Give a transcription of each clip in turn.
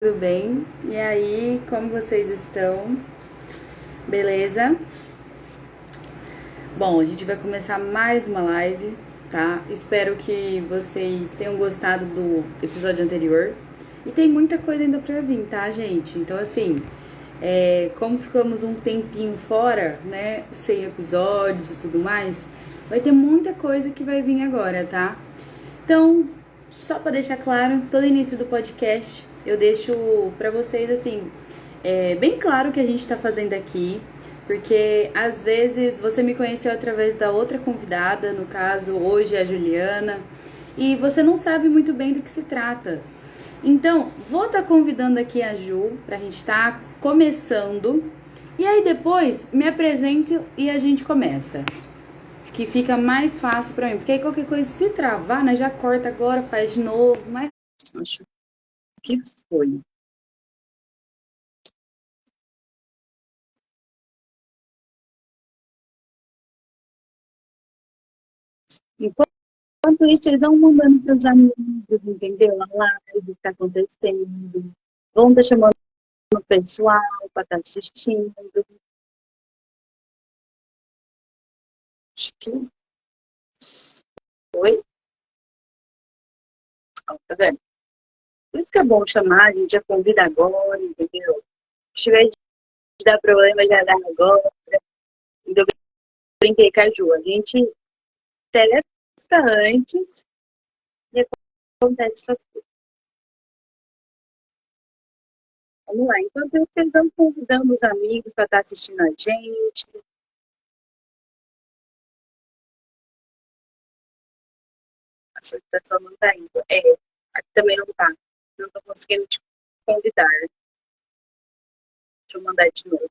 tudo bem? E aí, como vocês estão? Beleza? Bom, a gente vai começar mais uma live, tá? Espero que vocês tenham gostado do episódio anterior. E tem muita coisa ainda pra vir, tá, gente? Então, assim, como ficamos um tempinho fora, né? Sem episódios e tudo mais, vai ter muita coisa que vai vir agora, tá? Então, só para deixar claro, todo início do podcast eu deixo para vocês assim, bem claro o que a gente está fazendo aqui, porque às vezes você me conheceu através da outra convidada, no caso hoje é a Juliana, e você não sabe muito bem do que se trata. Então, vou estar convidando aqui a Ju para a gente estar começando, e aí depois me apresente e a gente começa, que fica mais fácil pra mim. Porque aí qualquer coisa, se travar, né, já corta agora, faz de novo. Mas acho que foi. Enquanto isso, eles vão mandando para os amigos, entendeu? A live está acontecendo. Vão estar chamando o pessoal para estar assistindo. Acho que foi. Ó, tá vendo? Por isso que é bom chamar, a gente já convida agora, entendeu? Se tiver de dar problema, já dá agora. Então, eu brinquei com a Ju. A gente testa antes e acontece essas coisas. Vamos lá. Enquanto isso, vocês vão convidando os amigos para estar assistindo a gente. A solicitação não está indo. Aqui também não está. Não estou conseguindo te convidar. Deixa eu mandar de novo.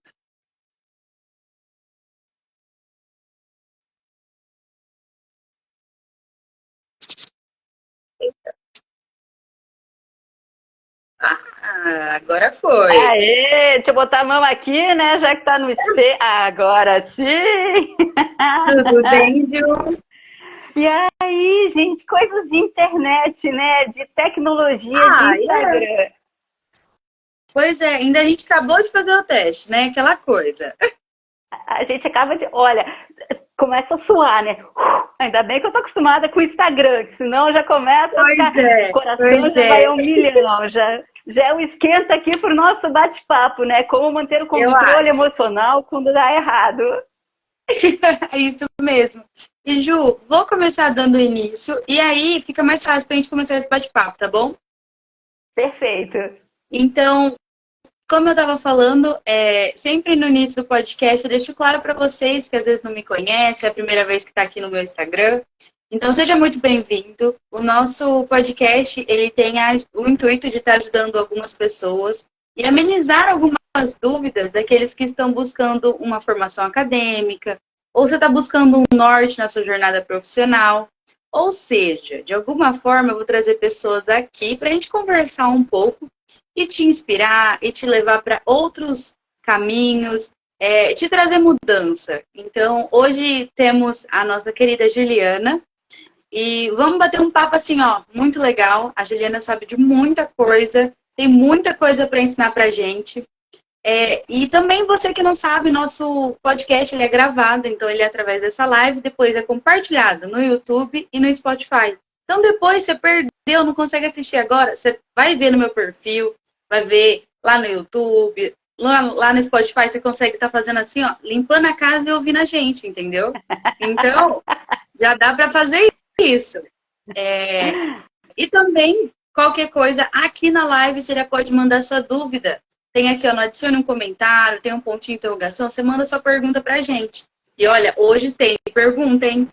Eita. Ah, agora foi. Aê, deixa eu botar a mão aqui, né? Já que tá no espelho. Agora sim! Tudo bem, Ju? E aí, gente, coisas de internet, né? De tecnologia, de Ah, Instagram. Pois é, ainda a gente acabou de fazer o teste, né? Aquela coisa. A gente acaba de. Olha, começa a suar, né? Ainda bem que eu tô acostumada com o Instagram, que senão já começa a ficar. Coração Pois já vai é. ao milhão. Já é um esquenta aqui pro nosso bate-papo, né? Como manter o Eu controle acho. emocional quando dá errado. É isso mesmo. E Ju, vou começar dando início, e aí fica mais fácil pra gente começar esse bate-papo, tá bom? Perfeito. Então, como eu estava falando, sempre no início do podcast eu deixo claro para vocês que às vezes não me conhecem, é a primeira vez que está aqui no meu Instagram. Então, seja muito bem-vindo. O nosso podcast ele tem o intuito de estar ajudando algumas pessoas e amenizar algumas dúvidas daqueles que estão buscando uma formação acadêmica, ou você está buscando um norte na sua jornada profissional. Ou seja, de alguma forma eu vou trazer pessoas aqui para a gente conversar um pouco e te inspirar e te levar para outros caminhos, te trazer mudança. Então, hoje temos a nossa querida Juliana e vamos bater um papo assim, ó, muito legal. A Juliana sabe de muita coisa, tem muita coisa para ensinar para gente. E também você que não sabe, nosso podcast ele é gravado, então ele é através dessa live, depois é compartilhado no YouTube e no Spotify. Então depois você perdeu, não consegue assistir agora, você vai ver no meu perfil, vai ver lá no YouTube, lá no Spotify você consegue estar fazendo assim, ó, limpando a casa e ouvindo a gente, entendeu? Então já dá para fazer isso. E também, qualquer coisa, aqui na live você já pode mandar sua dúvida. Tem aqui, ó, no adicione um comentário, tem um pontinho de interrogação, você manda sua pergunta pra gente. E olha, hoje tem pergunta, hein?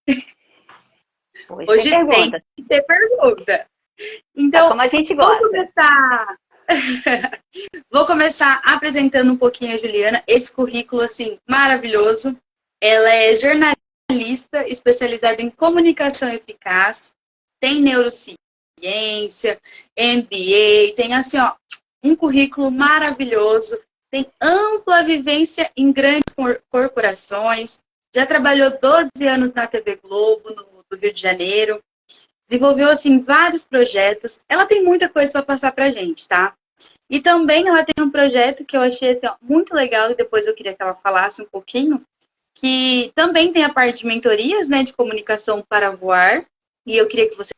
Hoje tem Hoje tem pergunta. que ter pergunta. Tá Então, como a gente vou gosta. começar. Vou começar apresentando um pouquinho a Juliana, esse currículo assim maravilhoso. Ela é jornalista especializada em comunicação eficaz, tem neurociência, MBA, tem assim, ó, um currículo maravilhoso, tem ampla vivência em grandes corporações, já trabalhou 12 anos na TV Globo, no Rio de Janeiro, desenvolveu assim vários projetos. Ela tem muita coisa para passar pra gente, tá? E também ela tem um projeto que eu achei assim, ó, muito legal, e depois eu queria que ela falasse um pouquinho, que também tem a parte de mentorias, né, de comunicação para voar, e eu queria que você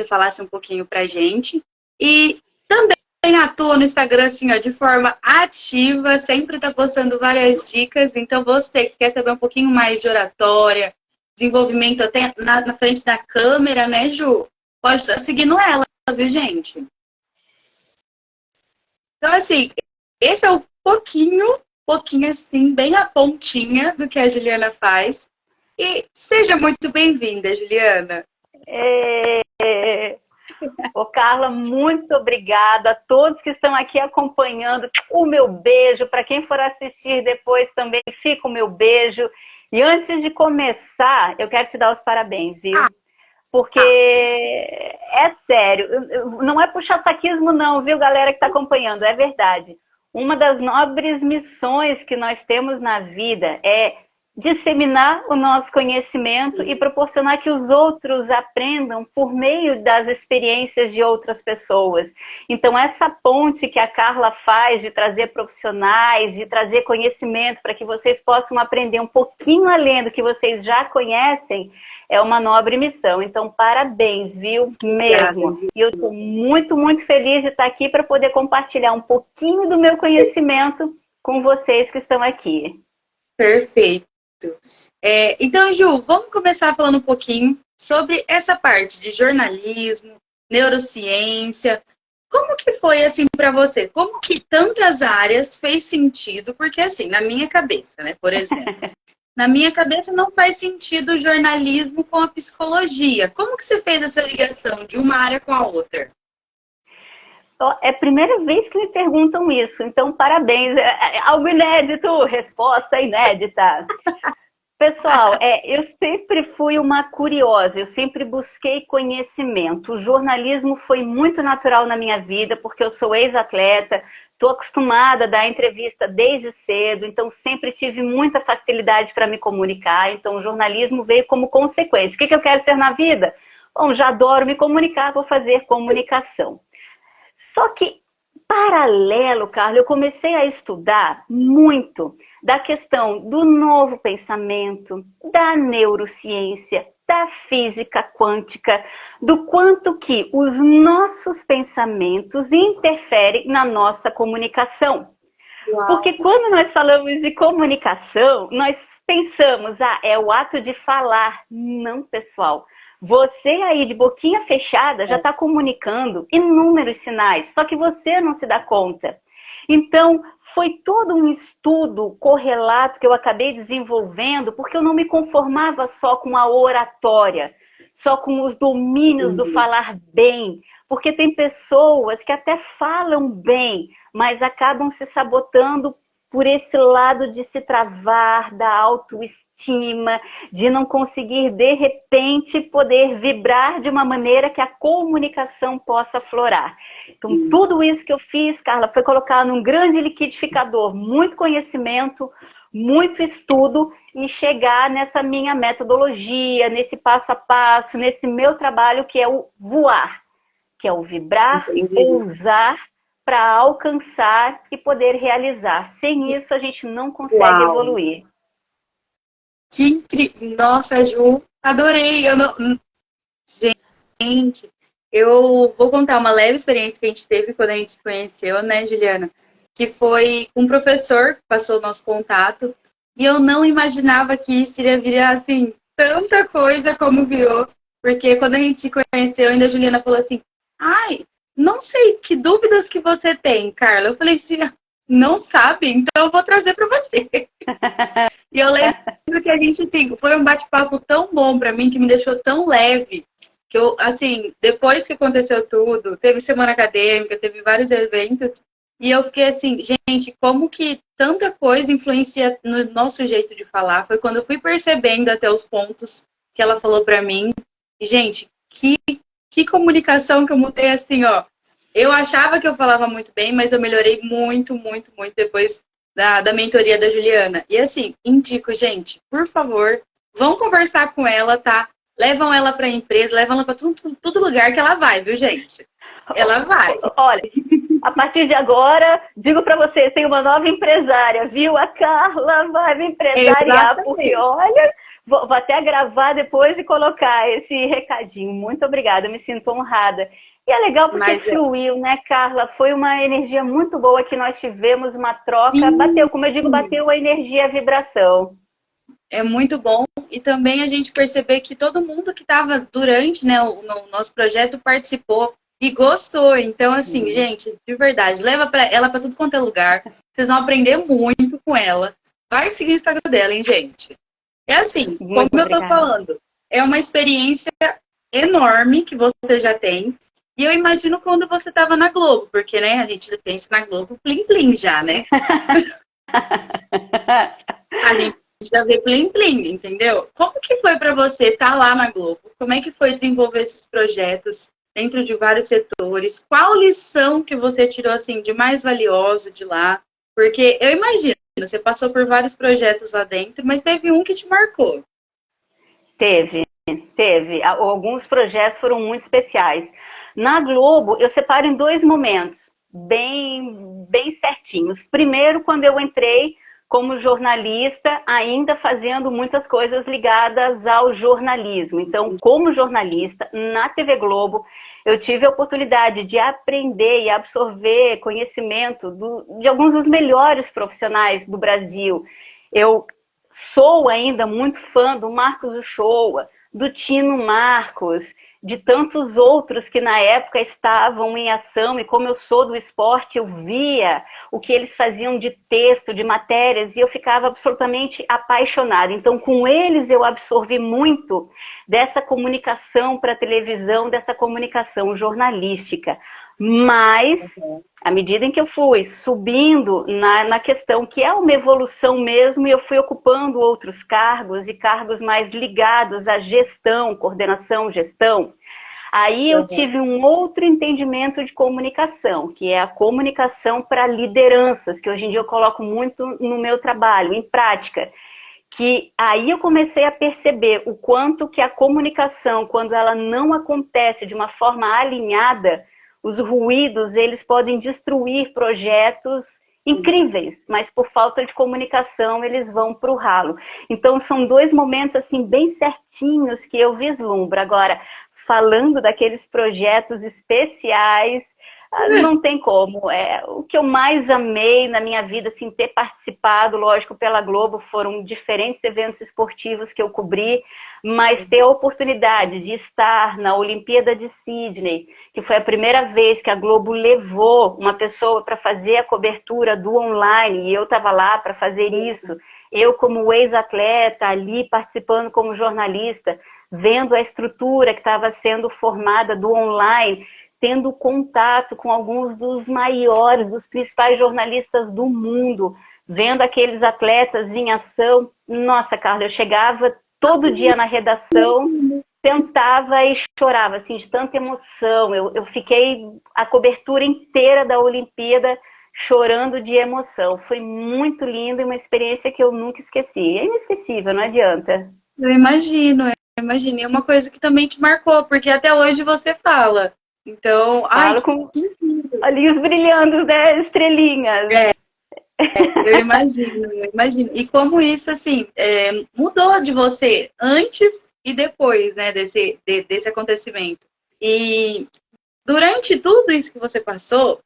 falasse um pouquinho pra gente. E também atua no Instagram, assim, ó, de forma ativa, sempre tá postando várias dicas, então você que quer saber um pouquinho mais de oratória, desenvolvimento até na frente da câmera, né, Ju? Pode estar seguindo ela, viu, gente? Então, assim, esse é o pouquinho assim, bem a pontinha do que a Juliana faz. E seja muito bem-vinda, Juliana. Ô, Carla, muito obrigada a todos que estão aqui acompanhando. O meu beijo. Para quem for assistir depois também, fica o meu beijo. E antes de começar, eu quero te dar os parabéns, viu? Porque é sério, não é puxa-saquismo não, viu, galera que está acompanhando, é verdade. Uma das nobres missões que nós temos na vida é disseminar o nosso conhecimento e proporcionar que os outros aprendam por meio das experiências de outras pessoas. Então, essa ponte que a Carla faz de trazer profissionais, de trazer conhecimento para que vocês possam aprender um pouquinho além do que vocês já conhecem, é uma nobre missão. Então, parabéns, viu? Mesmo. E eu estou muito, muito feliz de estar aqui para poder compartilhar um pouquinho do meu conhecimento com vocês que estão aqui. Perfeito. Então, Ju, vamos começar falando um pouquinho sobre essa parte de jornalismo, neurociência. Como que foi, assim, para você? Como que tantas áreas fez sentido? Porque, assim, na minha cabeça, né, por exemplo... Na minha cabeça não faz sentido o jornalismo com a psicologia. Como que você fez essa ligação de uma área com a outra? É a primeira vez que me perguntam isso, então parabéns. É algo inédito, resposta inédita. Pessoal, eu sempre fui uma curiosa, eu sempre busquei conhecimento. O jornalismo foi muito natural na minha vida, porque eu sou ex-atleta, estou acostumada a dar entrevista desde cedo, então sempre tive muita facilidade para me comunicar, então o jornalismo veio como consequência. O que eu quero ser na vida? Bom, já adoro me comunicar, vou fazer comunicação. Só que, paralelo, Carla, eu comecei a estudar muito da questão do novo pensamento, da neurociência, da física quântica, do quanto que os nossos pensamentos interferem na nossa comunicação. Uau. Porque quando nós falamos de comunicação, nós pensamos, é o ato de falar. Não, pessoal. Você aí de boquinha fechada já está comunicando inúmeros sinais, só que você não se dá conta. Então, foi todo um estudo correlato que eu acabei desenvolvendo, porque eu não me conformava só com a oratória, só com os domínios do falar bem, porque tem pessoas que até falam bem, mas acabam se sabotando por esse lado de se travar, da autoestima, de não conseguir, de repente, poder vibrar de uma maneira que a comunicação possa aflorar. Então, tudo isso que eu fiz, Carla, foi colocar num grande liquidificador, muito conhecimento, muito estudo e chegar nessa minha metodologia, nesse passo a passo, nesse meu trabalho que é o voar, que é o vibrar, ousar, para alcançar e poder realizar. Sem isso, a gente não consegue evoluir. Que incrível! Nossa, Ju, adorei! Gente, eu vou contar uma leve experiência que a gente teve quando a gente se conheceu, né, Juliana? Que foi um professor que passou o nosso contato e eu não imaginava que isso iria virar, assim, tanta coisa como virou. Porque quando a gente se conheceu, ainda a Juliana falou assim, não sei que dúvidas que você tem, Carla. Eu falei assim, não sabe? Então eu vou trazer para você. E eu lembro que a gente, assim, foi um bate-papo tão bom para mim, que me deixou tão leve, que eu, assim, depois que aconteceu tudo, teve semana acadêmica, teve vários eventos, e eu fiquei assim, gente, como que tanta coisa influencia no nosso jeito de falar? Foi quando eu fui percebendo até os pontos que ela falou para mim. E, gente, que comunicação que eu mudei assim, ó. Eu achava que eu falava muito bem, mas eu melhorei muito, muito, muito depois da mentoria da Juliana. E assim, indico, gente, por favor, vão conversar com ela, tá? Levam ela pra empresa, levam ela pra todo lugar que ela vai, viu, gente? Ela vai. Olha, A partir de agora, digo para vocês, tem uma nova empresária, viu? A Carla vai me empresariar, porque olha, vou até gravar depois e colocar esse recadinho. Muito obrigada, eu me sinto honrada. E é legal porque fluiu, né, Carla? Foi uma energia muito boa que nós tivemos, uma troca, bateu, como eu digo, bateu a energia, a vibração. É muito bom. E também a gente perceber que todo mundo que estava durante, né, o nosso projeto participou e gostou. Então, assim, gente, de verdade, leva ela para tudo quanto é lugar. Vocês vão aprender muito com ela. Vai seguir o Instagram dela, hein, gente? É assim, muito como obrigada. eu tô falando, é uma experiência enorme que você já tem. E eu imagino quando você estava na Globo, porque, né, a gente pensa na Globo plim-plim já, né? A gente já vê plim-plim, entendeu? Como que foi para você estar lá na Globo? Como é que foi desenvolver esses projetos dentro de vários setores? Qual lição que você tirou, assim, de mais valioso de lá? Porque eu imagino, você passou por vários projetos lá dentro, mas teve um que te marcou. Teve. Alguns projetos foram muito especiais. Na Globo, eu separo em 2 momentos, bem certinhos. Primeiro, quando eu entrei como jornalista, ainda fazendo muitas coisas ligadas ao jornalismo. Então, como jornalista, na TV Globo, eu tive a oportunidade de aprender e absorver conhecimento de alguns dos melhores profissionais do Brasil. Eu sou ainda muito fã do Marcos Uchoa, do Tino Marcos, de tantos outros que na época estavam em ação, e como eu sou do esporte, eu via o que eles faziam de texto, de matérias, e eu ficava absolutamente apaixonada. Então, com eles eu absorvi muito dessa comunicação para a televisão, dessa comunicação jornalística. Mas, à medida em que eu fui subindo na questão que é uma evolução mesmo, e eu fui ocupando outros cargos, e cargos mais ligados à gestão, coordenação, gestão, aí eu tive um outro entendimento de comunicação, que é a comunicação para lideranças, que hoje em dia eu coloco muito no meu trabalho, em prática. Que aí eu comecei a perceber o quanto que a comunicação, quando ela não acontece de uma forma alinhada, os ruídos, eles podem destruir projetos incríveis, mas por falta de comunicação eles vão para o ralo. Então são 2 momentos assim bem certinhos que eu vislumbro. Agora, falando daqueles projetos especiais, não tem como. O que eu mais amei na minha vida, assim, ter participado, lógico, pela Globo, foram diferentes eventos esportivos que eu cobri, mas ter a oportunidade de estar na Olimpíada de Sydney, que foi a primeira vez que a Globo levou uma pessoa para fazer a cobertura do online, e eu estava lá para fazer isso. Eu, como ex-atleta, ali participando como jornalista, vendo a estrutura que estava sendo formada do online, tendo contato com alguns dos maiores, dos principais jornalistas do mundo, vendo aqueles atletas em ação. Nossa, Carla, eu chegava todo dia na redação, sentava e chorava, assim, de tanta emoção. Eu fiquei a cobertura inteira da Olimpíada chorando de emoção. Foi muito lindo e uma experiência que eu nunca esqueci. É inesquecível, não adianta. Eu imagino. É uma coisa que também te marcou, porque até hoje você fala. Então, falo com olhinhos brilhando, né? Estrelinhas. Eu imagino. E como isso, assim, mudou de você antes e depois, né, desse acontecimento. E durante tudo isso que você passou,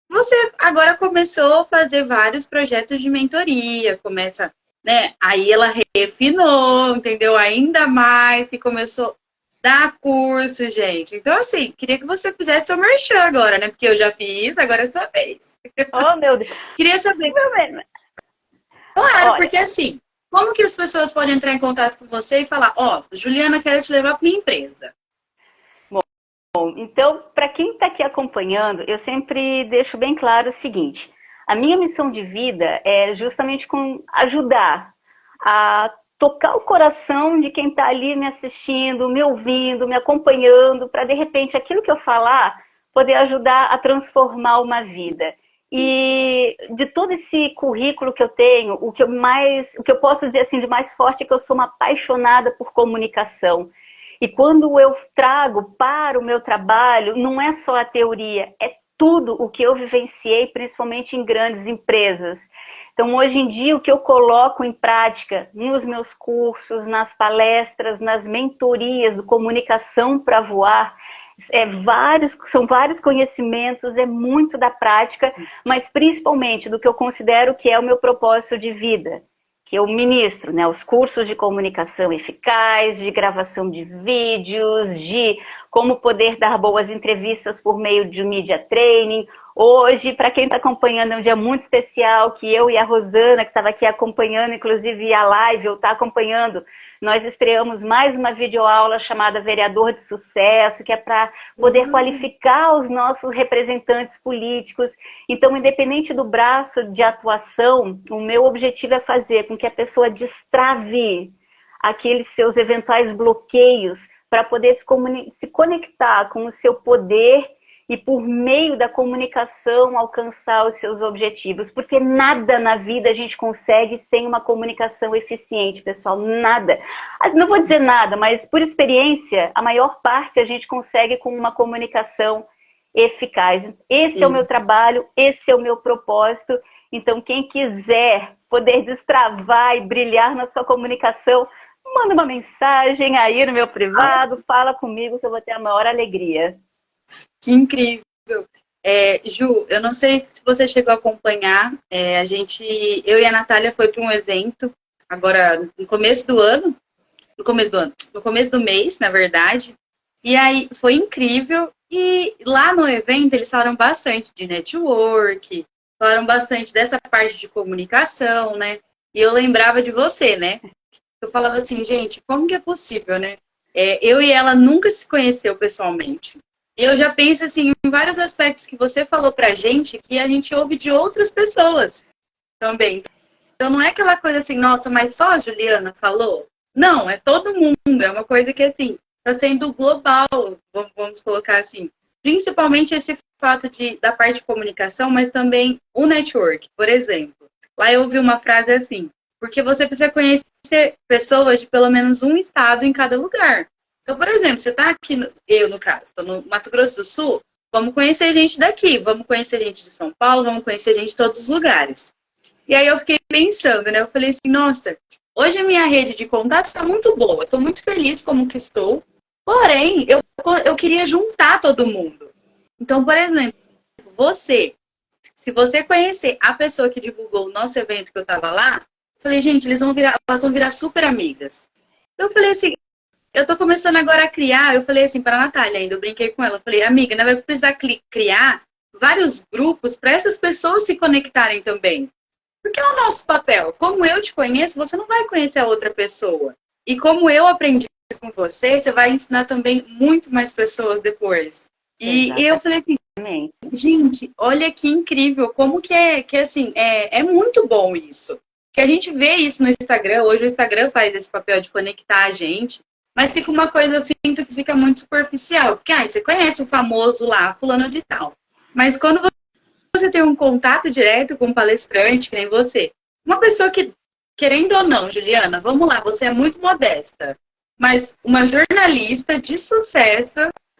você agora começou a fazer vários projetos de mentoria, começa, né? Aí ela refinou, entendeu? Ainda mais, e começou dar curso, gente. Então, assim, queria que você fizesse seu merchan agora, né? Porque eu já fiz, agora é sua vez. Oh, meu Deus. Queria saber. Claro, olha, porque assim, como que as pessoas podem entrar em contato com você e falar, Juliana, quero te levar para minha empresa? Bom, então, para quem está aqui acompanhando, eu sempre deixo bem claro o seguinte. A minha missão de vida é justamente ajudar a tocar o coração de quem está ali me assistindo, me ouvindo, me acompanhando, para de repente aquilo que eu falar poder ajudar a transformar uma vida. E de todo esse currículo que eu tenho, o que eu posso dizer assim de mais forte é que eu sou uma apaixonada por comunicação. E quando eu trago para o meu trabalho, não é só a teoria, é tudo o que eu vivenciei, principalmente em grandes empresas. Então, hoje em dia, o que eu coloco em prática nos meus cursos, nas palestras, nas mentorias do Comunicação para Voar, são vários conhecimentos, é muito da prática, mas principalmente do que eu considero que é o meu propósito de vida, que eu ministro, né? Os cursos de comunicação eficaz, de gravação de vídeos, de como poder dar boas entrevistas por meio de media training. Hoje, para quem está acompanhando, é um dia muito especial, que eu e a Rosana, que estava aqui acompanhando, inclusive a live, eu está acompanhando, nós estreamos mais uma videoaula chamada Vereador de Sucesso, que é para poder qualificar os nossos representantes políticos. Então, independente do braço de atuação, o meu objetivo é fazer com que a pessoa destrave aqueles seus eventuais bloqueios para poder se conectar com o seu poder e, por meio da comunicação, alcançar os seus objetivos. Porque nada na vida a gente consegue sem uma comunicação eficiente, pessoal. Nada. Não vou dizer nada, mas por experiência, a maior parte a gente consegue com uma comunicação eficaz. Esse é o meu trabalho, esse é o meu propósito. Então, quem quiser poder destravar e brilhar na sua comunicação, manda uma mensagem aí no meu privado, fala comigo que eu vou ter a maior alegria. Que incrível! Ju, eu não sei se você chegou a acompanhar, eu e a Natália foi para um evento agora no começo do mês, na verdade, e aí foi incrível, e lá no evento eles falaram bastante de network, falaram bastante dessa parte de comunicação, né, e eu lembrava de você, né, eu falava assim, gente, como que é possível, né, eu e ela nunca se conheceu pessoalmente. Eu já penso assim, em vários aspectos que você falou pra gente, que a gente ouve de outras pessoas também. Então não é aquela coisa assim, nossa, mas só a Juliana falou? Não, é todo mundo. É uma coisa que assim, está sendo global, vamos colocar assim. Principalmente esse fato da parte de comunicação, mas também o network, por exemplo. Lá eu ouvi uma frase assim, porque você precisa conhecer pessoas de pelo menos um estado em cada lugar. Então, por exemplo, você está aqui, eu no caso, estou no Mato Grosso do Sul, vamos conhecer gente daqui, vamos conhecer gente de São Paulo, vamos conhecer gente de todos os lugares. E aí eu fiquei pensando, né? Eu falei assim, nossa, hoje a minha rede de contatos está muito boa, estou muito feliz como que estou, porém, eu queria juntar todo mundo. Então, por exemplo, se você conhecer a pessoa que divulgou o nosso evento que eu estava lá, eu falei, gente, elas vão virar super amigas. Eu falei assim, eu tô começando agora a criar, eu falei assim para a Natália ainda, eu brinquei com ela, eu falei, amiga, nós vamos precisar criar vários grupos para essas pessoas se conectarem também. Porque é o nosso papel. Como eu te conheço, você não vai conhecer a outra pessoa. E como eu aprendi com você, você vai ensinar também muito mais pessoas depois. E eu falei assim, gente, olha que incrível, como que assim, é muito bom isso. Que a gente vê isso no Instagram, hoje o Instagram faz esse papel de conectar a gente. Mas fica uma coisa, eu sinto que fica muito superficial. Porque você conhece o famoso lá, fulano de tal. Mas quando você tem um contato direto com um palestrante, que nem você, uma pessoa que, querendo ou não, Juliana, vamos lá, você é muito modesta. Mas uma jornalista de sucesso,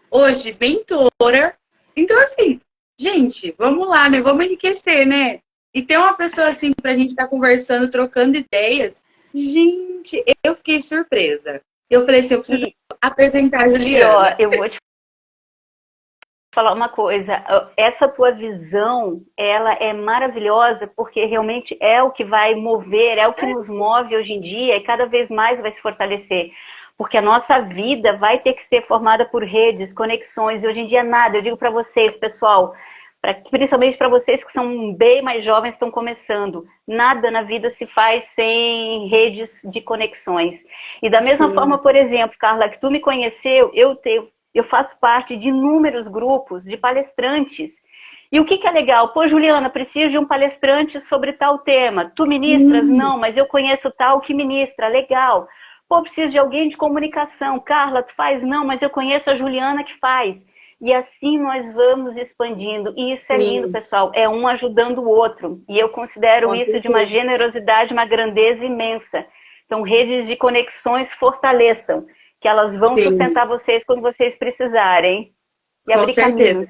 hoje mentora. Então, assim, gente, vamos lá, né? Vamos enriquecer, né? E ter uma pessoa assim pra gente estar conversando, trocando ideias. Gente, eu fiquei surpresa. Eu falei assim, eu preciso apresentar a Juliana. Eu vou te falar uma coisa. Essa tua visão, ela é maravilhosa porque realmente é o que vai mover, é o que nos move hoje em dia e cada vez mais vai se fortalecer. Porque a nossa vida vai ter que ser formada por redes, conexões. E hoje em dia nada. Eu digo para vocês, pessoal, principalmente para vocês que são bem mais jovens, estão começando. Nada na vida se faz sem redes de conexões. E da mesma forma, por exemplo, Carla, que tu me conheceu, eu faço parte de inúmeros grupos de palestrantes. E o que é legal? Pô, Juliana, preciso de um palestrante sobre tal tema. Tu ministras? Não, mas eu conheço tal que ministra. Legal. Pô, preciso de alguém de comunicação. Carla, tu faz? Não, mas eu conheço a Juliana que faz. E assim nós vamos expandindo. E isso é lindo, pessoal. É um ajudando o outro. E eu considero isso de uma generosidade, uma grandeza imensa. Então, redes de conexões fortaleçam. Que elas vão sustentar vocês quando vocês precisarem. E abrir caminhos.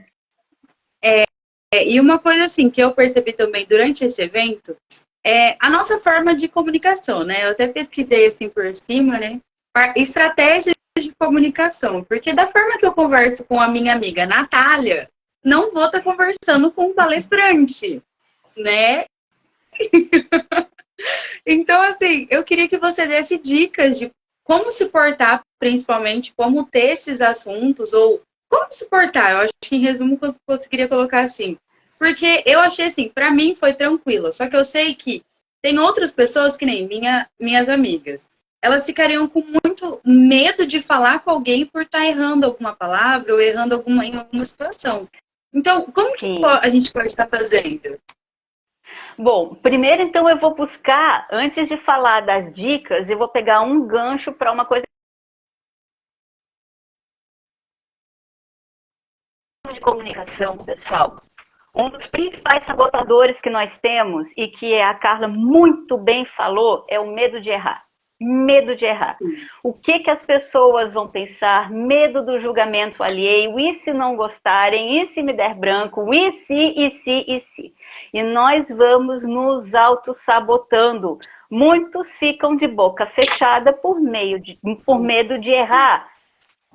E uma coisa assim que eu percebi também durante esse evento é a nossa forma de comunicação, né? Eu até pesquisei assim por cima, né? Estratégias de comunicação. Porque da forma que eu converso com a minha amiga Natália, não vou estar conversando com um palestrante, né? Então, assim, eu queria que você desse dicas de como se portar, principalmente, como ter esses assuntos, ou como se portar. Eu acho que, em resumo, eu conseguiria colocar assim. Porque eu achei assim, pra mim foi tranquilo. Só que eu sei que tem outras pessoas, que nem minhas amigas. Elas ficariam com muito medo de falar com alguém por estar errando alguma palavra ou errando em alguma situação. Então, como que Sim. a gente pode estar fazendo? Bom, primeiro então eu vou buscar, antes de falar das dicas, eu vou pegar um gancho para uma coisa de comunicação, pessoal. Um dos principais sabotadores que nós temos, e que a Carla muito bem falou, é o medo de errar. Medo de errar. O que as pessoas vão pensar? Medo do julgamento alheio. E se não gostarem? E se me der branco? E se, e se, e se? E nós vamos nos auto-sabotando. Muitos ficam de boca fechada por medo de errar.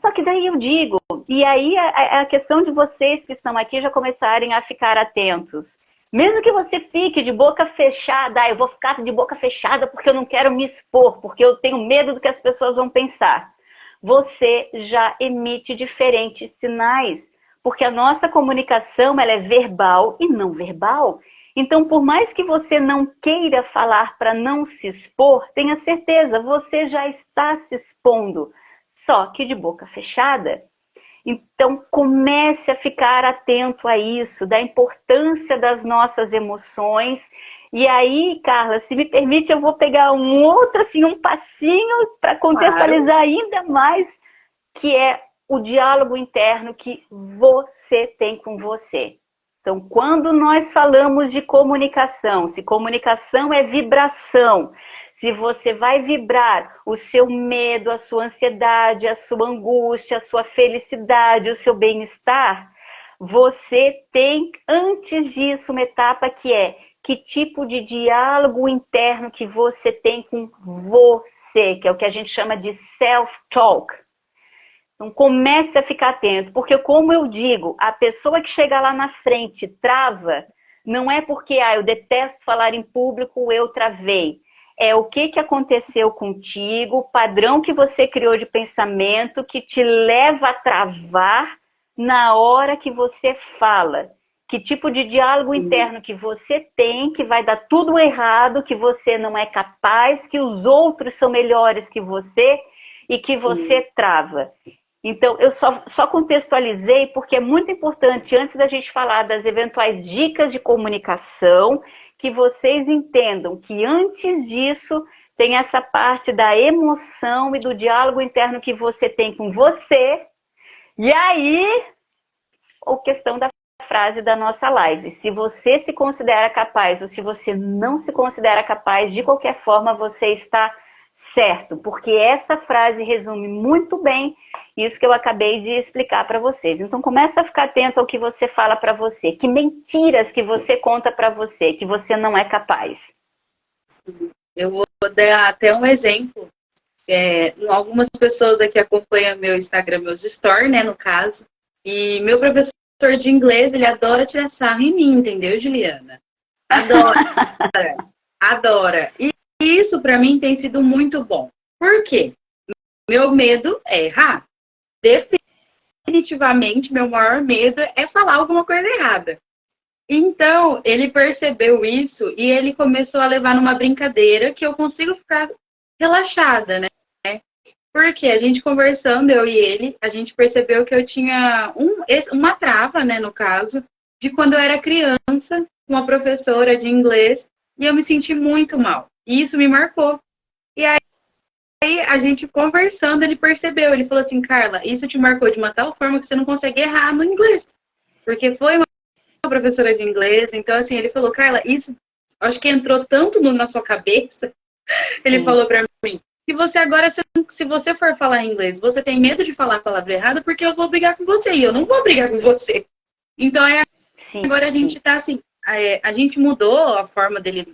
Só que daí eu digo, e aí a questão de vocês que estão aqui já começarem a ficar atentos. Mesmo que você fique de boca fechada, eu vou ficar de boca fechada porque eu não quero me expor, porque eu tenho medo do que as pessoas vão pensar. Você já emite diferentes sinais, porque a nossa comunicação ela é verbal e não verbal. Então, por mais que você não queira falar para não se expor, tenha certeza, você já está se expondo. Só que de boca fechada. Então, comece a ficar atento a isso, da importância das nossas emoções. E aí, Carla, se me permite, eu vou pegar um outro, assim, um passinho para contextualizar ainda mais, que é o diálogo interno que você tem com você. Então, quando nós falamos de comunicação, se comunicação é vibração, se você vai vibrar o seu medo, a sua ansiedade, a sua angústia, a sua felicidade, o seu bem-estar, você tem, antes disso, uma etapa que é que tipo de diálogo interno que você tem com você, que é o que a gente chama de self-talk. Então comece a ficar atento, porque como eu digo, a pessoa que chega lá na frente trava, não é porque eu detesto falar em público, eu travei. É o que aconteceu contigo, o padrão que você criou de pensamento que te leva a travar na hora que você fala. Que tipo de diálogo interno que você tem, que vai dar tudo errado, que você não é capaz, que os outros são melhores que você e que você trava. Então, eu só contextualizei porque é muito importante, antes da gente falar das eventuais dicas de comunicação, que vocês entendam que antes disso tem essa parte da emoção e do diálogo interno que você tem com você. E aí, a questão da frase da nossa live. Se você se considera capaz ou se você não se considera capaz, de qualquer forma você está certo. Porque essa frase resume muito bem isso que eu acabei de explicar para vocês. Então começa a ficar atento ao que você fala para você. Que mentiras que você conta para você, que você não é capaz. Eu vou dar até um exemplo. Algumas pessoas aqui acompanham meu Instagram, meus stories, né, no caso. E meu professor de inglês, ele adora tirar sarro em mim, entendeu, Juliana? Adora. Adora. E isso, para mim, tem sido muito bom. Por quê? Meu medo é errar. Definitivamente, meu maior medo é falar alguma coisa errada. Então, ele percebeu isso e ele começou a levar numa brincadeira que eu consigo ficar relaxada, né? Porque a gente conversando, eu e ele, a gente percebeu que eu tinha uma trava, né, no caso, de quando eu era criança, uma professora de inglês, e eu me senti muito mal. E isso me marcou. E aí a gente conversando, ele percebeu, ele falou assim, Carla, isso te marcou de uma tal forma que você não consegue errar no inglês. Porque foi uma professora de inglês, então assim, ele falou, Carla, isso acho que entrou tanto na sua cabeça. Ele falou pra mim, se você agora, se você for falar inglês, você tem medo de falar a palavra errada, porque eu vou brigar com você, e eu não vou brigar com você. Então agora a gente tá assim, a gente mudou a forma dele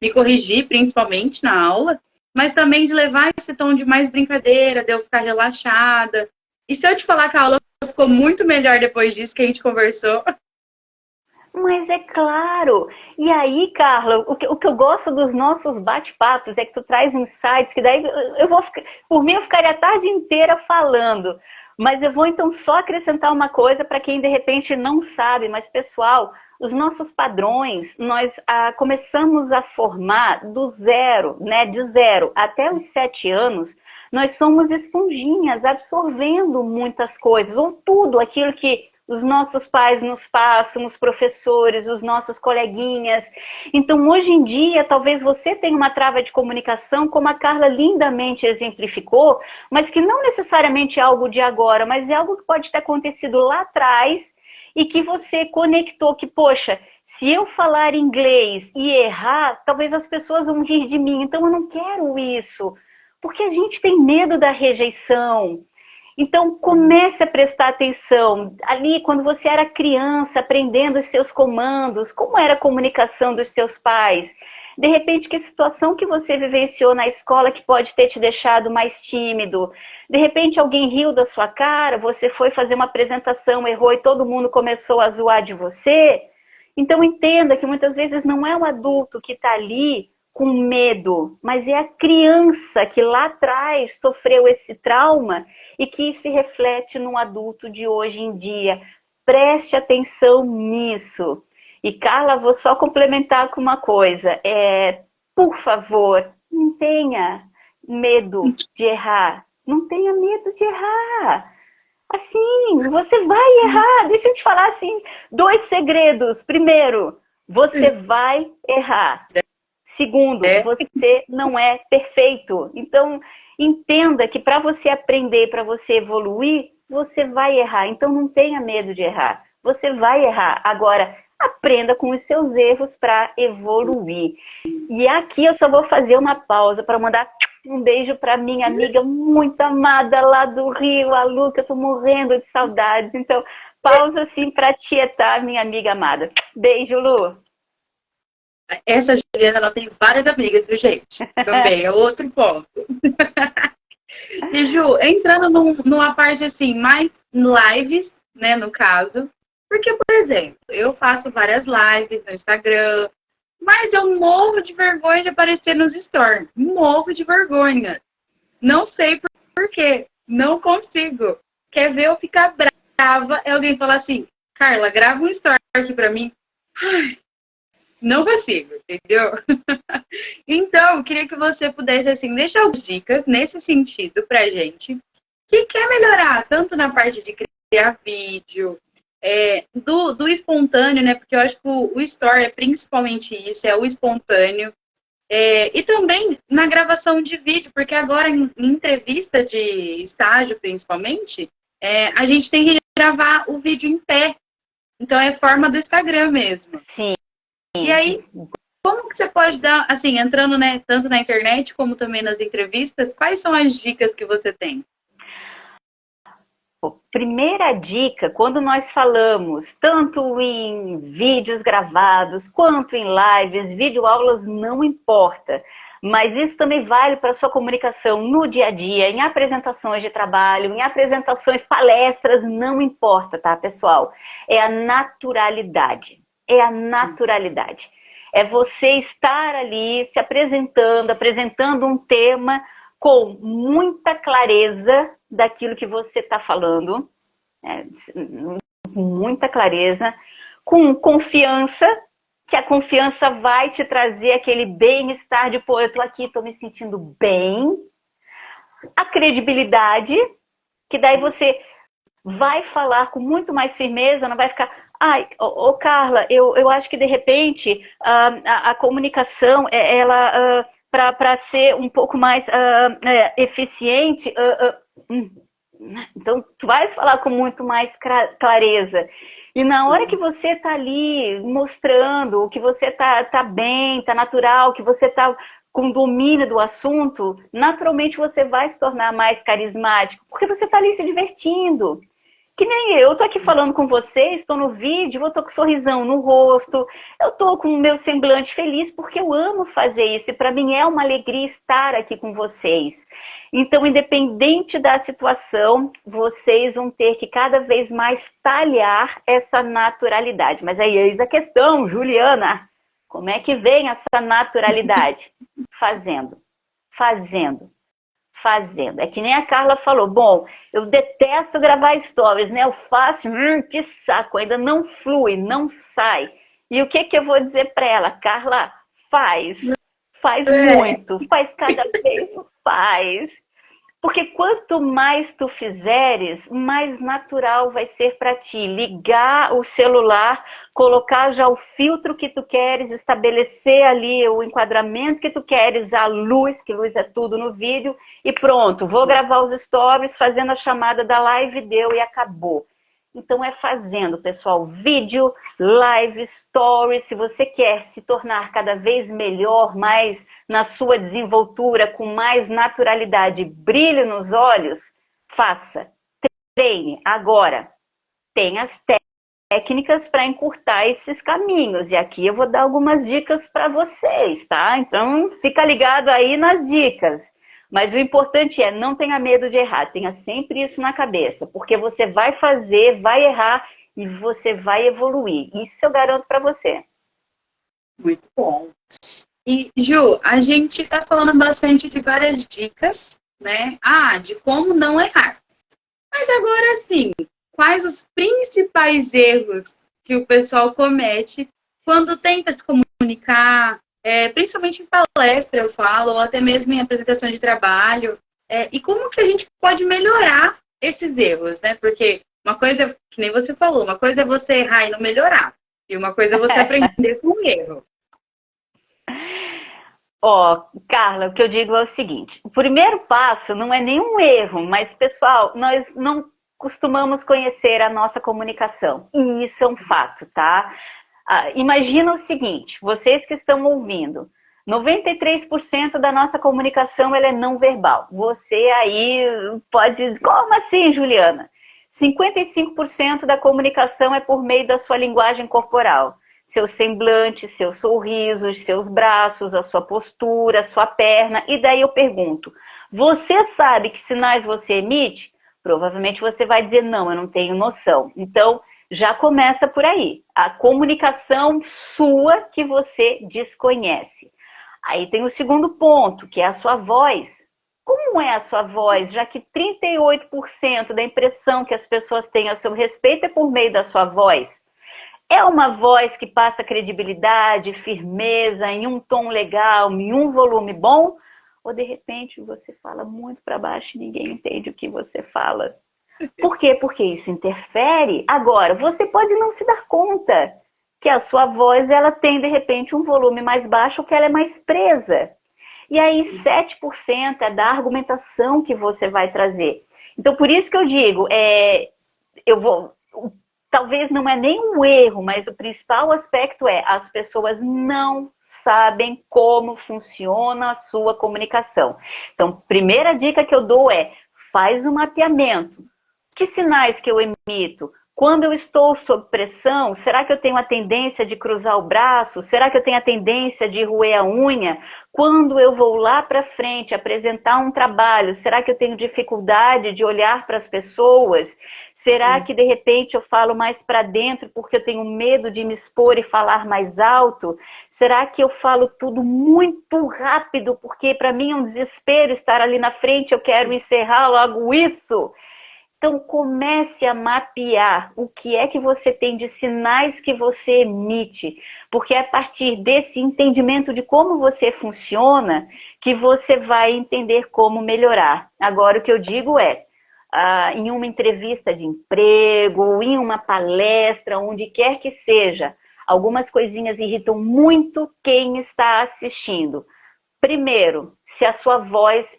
me corrigir, principalmente na aula, mas também de levar esse tom de mais brincadeira, de eu ficar relaxada. E se eu te falar que a aula ficou muito melhor depois disso que a gente conversou? Mas é claro. E aí, Carla, o que eu gosto dos nossos bate-papos é que tu traz insights, que daí por mim eu ficaria a tarde inteira falando. Mas eu vou então só acrescentar uma coisa para quem de repente não sabe, mas pessoal, os nossos padrões, nós começamos a formar do zero, né? De 0 até os 7 anos, nós somos esponjinhas, absorvendo muitas coisas, ou tudo aquilo que os nossos pais nos passam, os professores, os nossos coleguinhas. Então, hoje em dia, talvez você tenha uma trava de comunicação, como a Carla lindamente exemplificou, mas que não necessariamente é algo de agora, mas é algo que pode ter acontecido lá atrás e que você conectou que, poxa, se eu falar inglês e errar, talvez as pessoas vão rir de mim. Então, eu não quero isso, porque a gente tem medo da rejeição. Então, comece a prestar atenção. Ali, quando você era criança, aprendendo os seus comandos, como era a comunicação dos seus pais? De repente, que situação que você vivenciou na escola que pode ter te deixado mais tímido? De repente, alguém riu da sua cara, você foi fazer uma apresentação, errou e todo mundo começou a zoar de você? Então, entenda que muitas vezes não é o adulto que está ali com medo, mas é a criança que lá atrás sofreu esse trauma e que se reflete no adulto de hoje em dia. Preste atenção nisso. E, Carla, vou só complementar com uma coisa. Por favor, não tenha medo de errar. Não tenha medo de errar. Assim, você vai errar. Deixa eu te falar assim, 2 segredos. Primeiro, você vai errar. Segundo, você não é perfeito. Então, entenda que para você aprender, para você evoluir, você vai errar. Então, não tenha medo de errar. Você vai errar. Agora, aprenda com os seus erros para evoluir. E aqui eu só vou fazer uma pausa para mandar um beijo para minha amiga muito amada lá do Rio, a Lu, que eu estou morrendo de saudades. Então, pausa assim para tietar minha amiga amada. Beijo, Lu. Essa Juliana, ela tem várias amigas, viu, gente? Também é outro ponto. E, Ju, entrando numa parte assim, mais lives, né, no caso. Porque, por exemplo, eu faço várias lives no Instagram, mas eu morro de vergonha de aparecer nos stories. Morro de vergonha. Não sei por quê. Não consigo. Quer ver eu ficar brava? É alguém falar assim, Carla, grava um story aqui pra mim. Ai, não consigo, entendeu? Então, eu queria que você pudesse, assim, deixar algumas dicas nesse sentido pra gente, que quer melhorar, tanto na parte de criar vídeo, do espontâneo, né? Porque eu acho que o story é principalmente isso, é o espontâneo. E também na gravação de vídeo, porque agora em entrevista de estágio, principalmente, a gente tem que gravar o vídeo em pé. Então, é forma do Instagram mesmo. Sim. E aí, como que você pode dar, assim, entrando, né, tanto na internet como também nas entrevistas, quais são as dicas que você tem? Primeira dica, quando nós falamos tanto em vídeos gravados, quanto em lives, videoaulas, não importa. Mas isso também vale para a sua comunicação no dia a dia, em apresentações de trabalho, em apresentações, palestras, não importa, tá, pessoal? É a naturalidade. É a naturalidade. É você estar ali se apresentando um tema com muita clareza daquilo que você está falando, muita clareza, com confiança, que a confiança vai te trazer aquele bem-estar de, pô, eu tô aqui, tô me sentindo bem. A credibilidade, que daí você vai falar com muito mais firmeza, não vai ficar, ai, Carla, eu acho que de repente a comunicação, ela, para ser um pouco mais eficiente, então tu vais falar com muito mais clareza. E na hora que você está ali mostrando que você tá bem, tá natural, que você tá com domínio do assunto, naturalmente você vai se tornar mais carismático, porque você está ali se divertindo. Que nem eu tô aqui falando com vocês, estou no vídeo, eu tô com um sorrisão no rosto, eu tô com o meu semblante feliz porque eu amo fazer isso e para mim é uma alegria estar aqui com vocês. Então, independente da situação, vocês vão ter que cada vez mais talhar essa naturalidade. Mas aí eis a questão, Juliana, como é que vem essa naturalidade? Fazendo, fazendo. Fazendo. É que nem a Carla falou, bom, eu detesto gravar stories, né? Eu faço, que saco, ainda não flui, não sai. E o que eu vou dizer para ela? Carla, faz muito, faz cada vez, faz. Porque quanto mais tu fizeres, mais natural vai ser para ti. Ligar o celular, colocar já o filtro que tu queres, estabelecer ali o enquadramento que tu queres, a luz, que luz é tudo no vídeo, e pronto, vou gravar os stories, fazendo a chamada da live, deu e acabou. Então é fazendo, pessoal, vídeo, live, stories. Se você quer se tornar cada vez melhor, mais na sua desenvoltura, com mais naturalidade, brilho nos olhos, faça, treine. Agora, tem as técnicas para encurtar esses caminhos. E aqui eu vou dar algumas dicas para vocês, tá? Então fica ligado aí nas dicas. Mas o importante é, não tenha medo de errar, tenha sempre isso na cabeça, porque você vai fazer, vai errar e você vai evoluir. Isso eu garanto para você. Muito bom. E, Ju, a gente está falando bastante de várias dicas, né? De como não errar. Mas agora sim, quais os principais erros que o pessoal comete quando tenta se comunicar, principalmente em palestra, eu falo, ou até mesmo em apresentação de trabalho, e como que a gente pode melhorar esses erros, né? Porque uma coisa, que nem você falou, uma coisa é você errar e não melhorar, e uma coisa é você aprender com o erro. Carla, o que eu digo é o seguinte, o primeiro passo não é nenhum erro, mas, pessoal, nós não costumamos conhecer a nossa comunicação, e isso é um fato, tá? Imagina o seguinte, vocês que estão ouvindo, 93% da nossa comunicação ela é não verbal. Você aí pode dizer, como assim, Juliana? 55% da comunicação é por meio da sua linguagem corporal. Seu semblante, seus sorrisos, seus braços, a sua postura, a sua perna. E daí eu pergunto, você sabe que sinais você emite? Provavelmente você vai dizer, não, eu não tenho noção. Então, já começa por aí. A comunicação sua que você desconhece. Aí tem o segundo ponto, que é a sua voz. Como é a sua voz? Já que 38% da impressão que as pessoas têm a seu respeito é por meio da sua voz. É uma voz que passa credibilidade, firmeza, em um tom legal, em um volume bom? Ou de repente você fala muito para baixo e ninguém entende o que você fala? Por quê? Porque isso interfere. Agora, você pode não se dar conta que a sua voz ela tem de repente um volume mais baixo ou que ela é mais presa. E aí 7% é da argumentação que você vai trazer. Então por isso que eu digo, talvez não é nem um erro, mas o principal aspecto é as pessoas não sabem como funciona a sua comunicação. Então, primeira dica que eu dou é, faz um mapeamento. Que sinais que eu emito? Quando eu estou sob pressão, será que eu tenho a tendência de cruzar o braço? Será que eu tenho a tendência de roer a unha? Quando eu vou lá para frente apresentar um trabalho, será que eu tenho dificuldade de olhar para as pessoas? Será que de repente eu falo mais para dentro porque eu tenho medo de me expor e falar mais alto? Será que eu falo tudo muito rápido porque para mim é um desespero estar ali na frente, eu quero encerrar logo isso? Então comece a mapear o que é que você tem de sinais que você emite, porque é a partir desse entendimento de como você funciona que você vai entender como melhorar. Agora o que eu digo é, em uma entrevista de emprego, em uma palestra, onde quer que seja, algumas coisinhas irritam muito quem está assistindo. Primeiro, se a sua voz,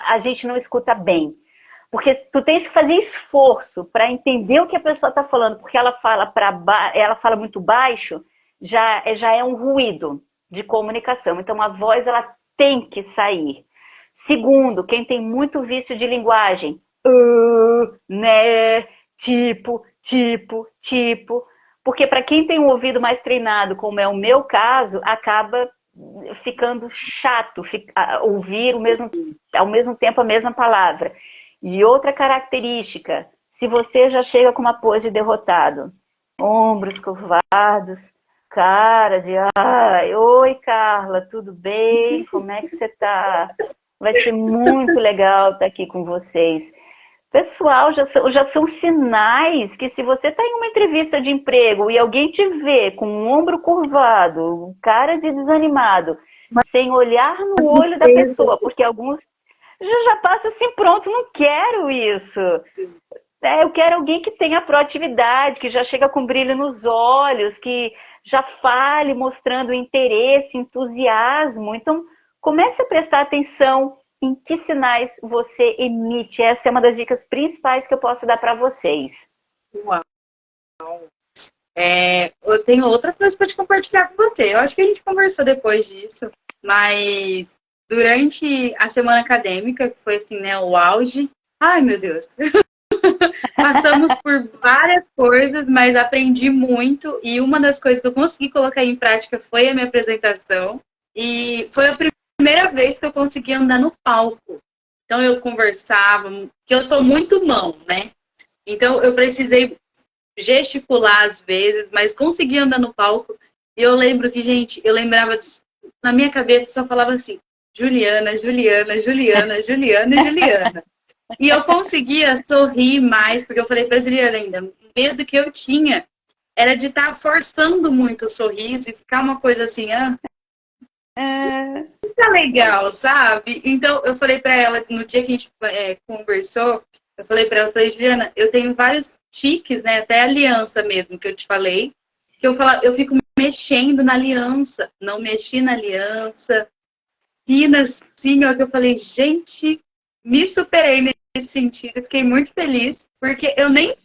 a gente não escuta bem. Porque tu tens que fazer esforço para entender o que a pessoa está falando, porque ela fala muito baixo, já é um ruído de comunicação. Então a voz ela tem que sair. Segundo, quem tem muito vício de linguagem, né, tipo. Porque para quem tem um ouvido mais treinado, como é o meu caso, acaba ficando chato ouvir ao mesmo tempo a mesma palavra. E outra característica, se você já chega com uma pose de derrotado, ombros curvados, cara de ai, oi Carla, tudo bem? Como é que você tá? Vai ser muito legal estar aqui com vocês. Pessoal, já são sinais que se você está em uma entrevista de emprego e alguém te vê com um ombro curvado, cara de desanimado, sem olhar no olho da pessoa, porque alguns já passam assim, pronto, não quero isso. Eu quero alguém que tenha proatividade, que já chega com brilho nos olhos, que já fale mostrando interesse, entusiasmo. Então, comece a prestar atenção em que sinais você emite. Essa é uma das dicas principais que eu posso dar para vocês. Uau! Eu tenho outra coisa para te compartilhar com você. Eu acho que a gente conversou depois disso, mas durante a semana acadêmica, que foi assim, né, o auge. Ai, meu Deus! Passamos por várias coisas, mas aprendi muito. E uma das coisas que eu consegui colocar em prática foi a minha apresentação. E foi a primeira vez que eu consegui andar no palco. Então eu conversava, que eu sou muito mão, né? Então eu precisei gesticular às vezes, mas consegui andar no palco. E eu lembro que, gente, eu lembrava, na minha cabeça só falava assim, Juliana, Juliana, Juliana, Juliana e Juliana. E eu conseguia sorrir mais, porque eu falei pra Juliana ainda, o medo que eu tinha era de estar forçando muito o sorriso e ficar uma coisa assim, tá legal, sabe? Então eu falei pra ela, no dia que a gente conversou, eu falei, Juliana, eu tenho vários tiques, né? Até aliança mesmo que eu te falei, que eu fico mexendo na aliança, não mexi na aliança, e assim, ó, que eu falei, gente, me superei nesse sentido, fiquei muito feliz, porque eu nem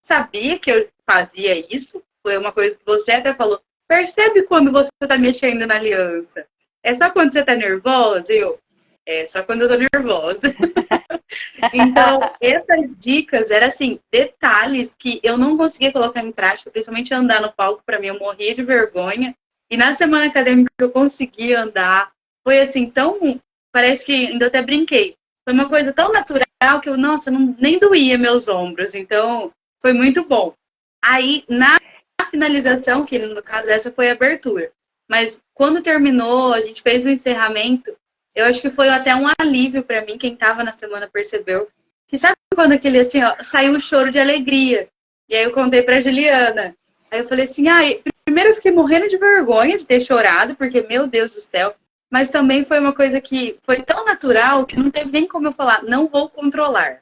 sabia que eu fazia isso, foi uma coisa que você até falou, percebe quando você tá mexendo na aliança. É só quando você tá nervosa? É só quando eu tô nervosa. Então, essas dicas eram assim, detalhes que eu não conseguia colocar em prática, principalmente andar no palco, para mim eu morria de vergonha. E na semana acadêmica eu consegui andar. Foi assim, tão. Parece que ainda até brinquei. Foi uma coisa tão natural que eu, nossa, nem doía meus ombros. Então, foi muito bom. Aí, na finalização, que no caso essa foi a abertura. Mas quando terminou, a gente fez o encerramento, eu acho que foi até um alívio para mim, quem estava na semana percebeu. Que sabe quando aquele assim, ó, saiu o choro de alegria. E aí eu contei pra Juliana. Aí eu falei assim, primeiro eu fiquei morrendo de vergonha de ter chorado, porque, meu Deus do céu. Mas também foi uma coisa que foi tão natural que não teve nem como eu falar, não vou controlar.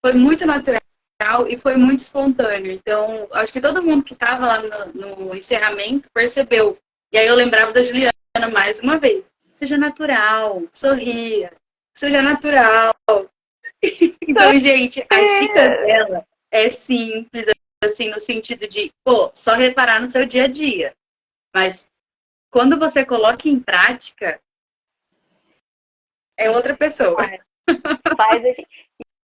Foi muito natural e foi muito espontâneo. Então, acho que todo mundo que estava lá no encerramento percebeu. E aí eu lembrava da Juliana mais uma vez. Seja natural, sorria, seja natural. Então, gente, as dicas dela é simples, assim, no sentido de, só reparar no seu dia a dia. Mas quando você coloca em prática, é outra pessoa. Faz assim.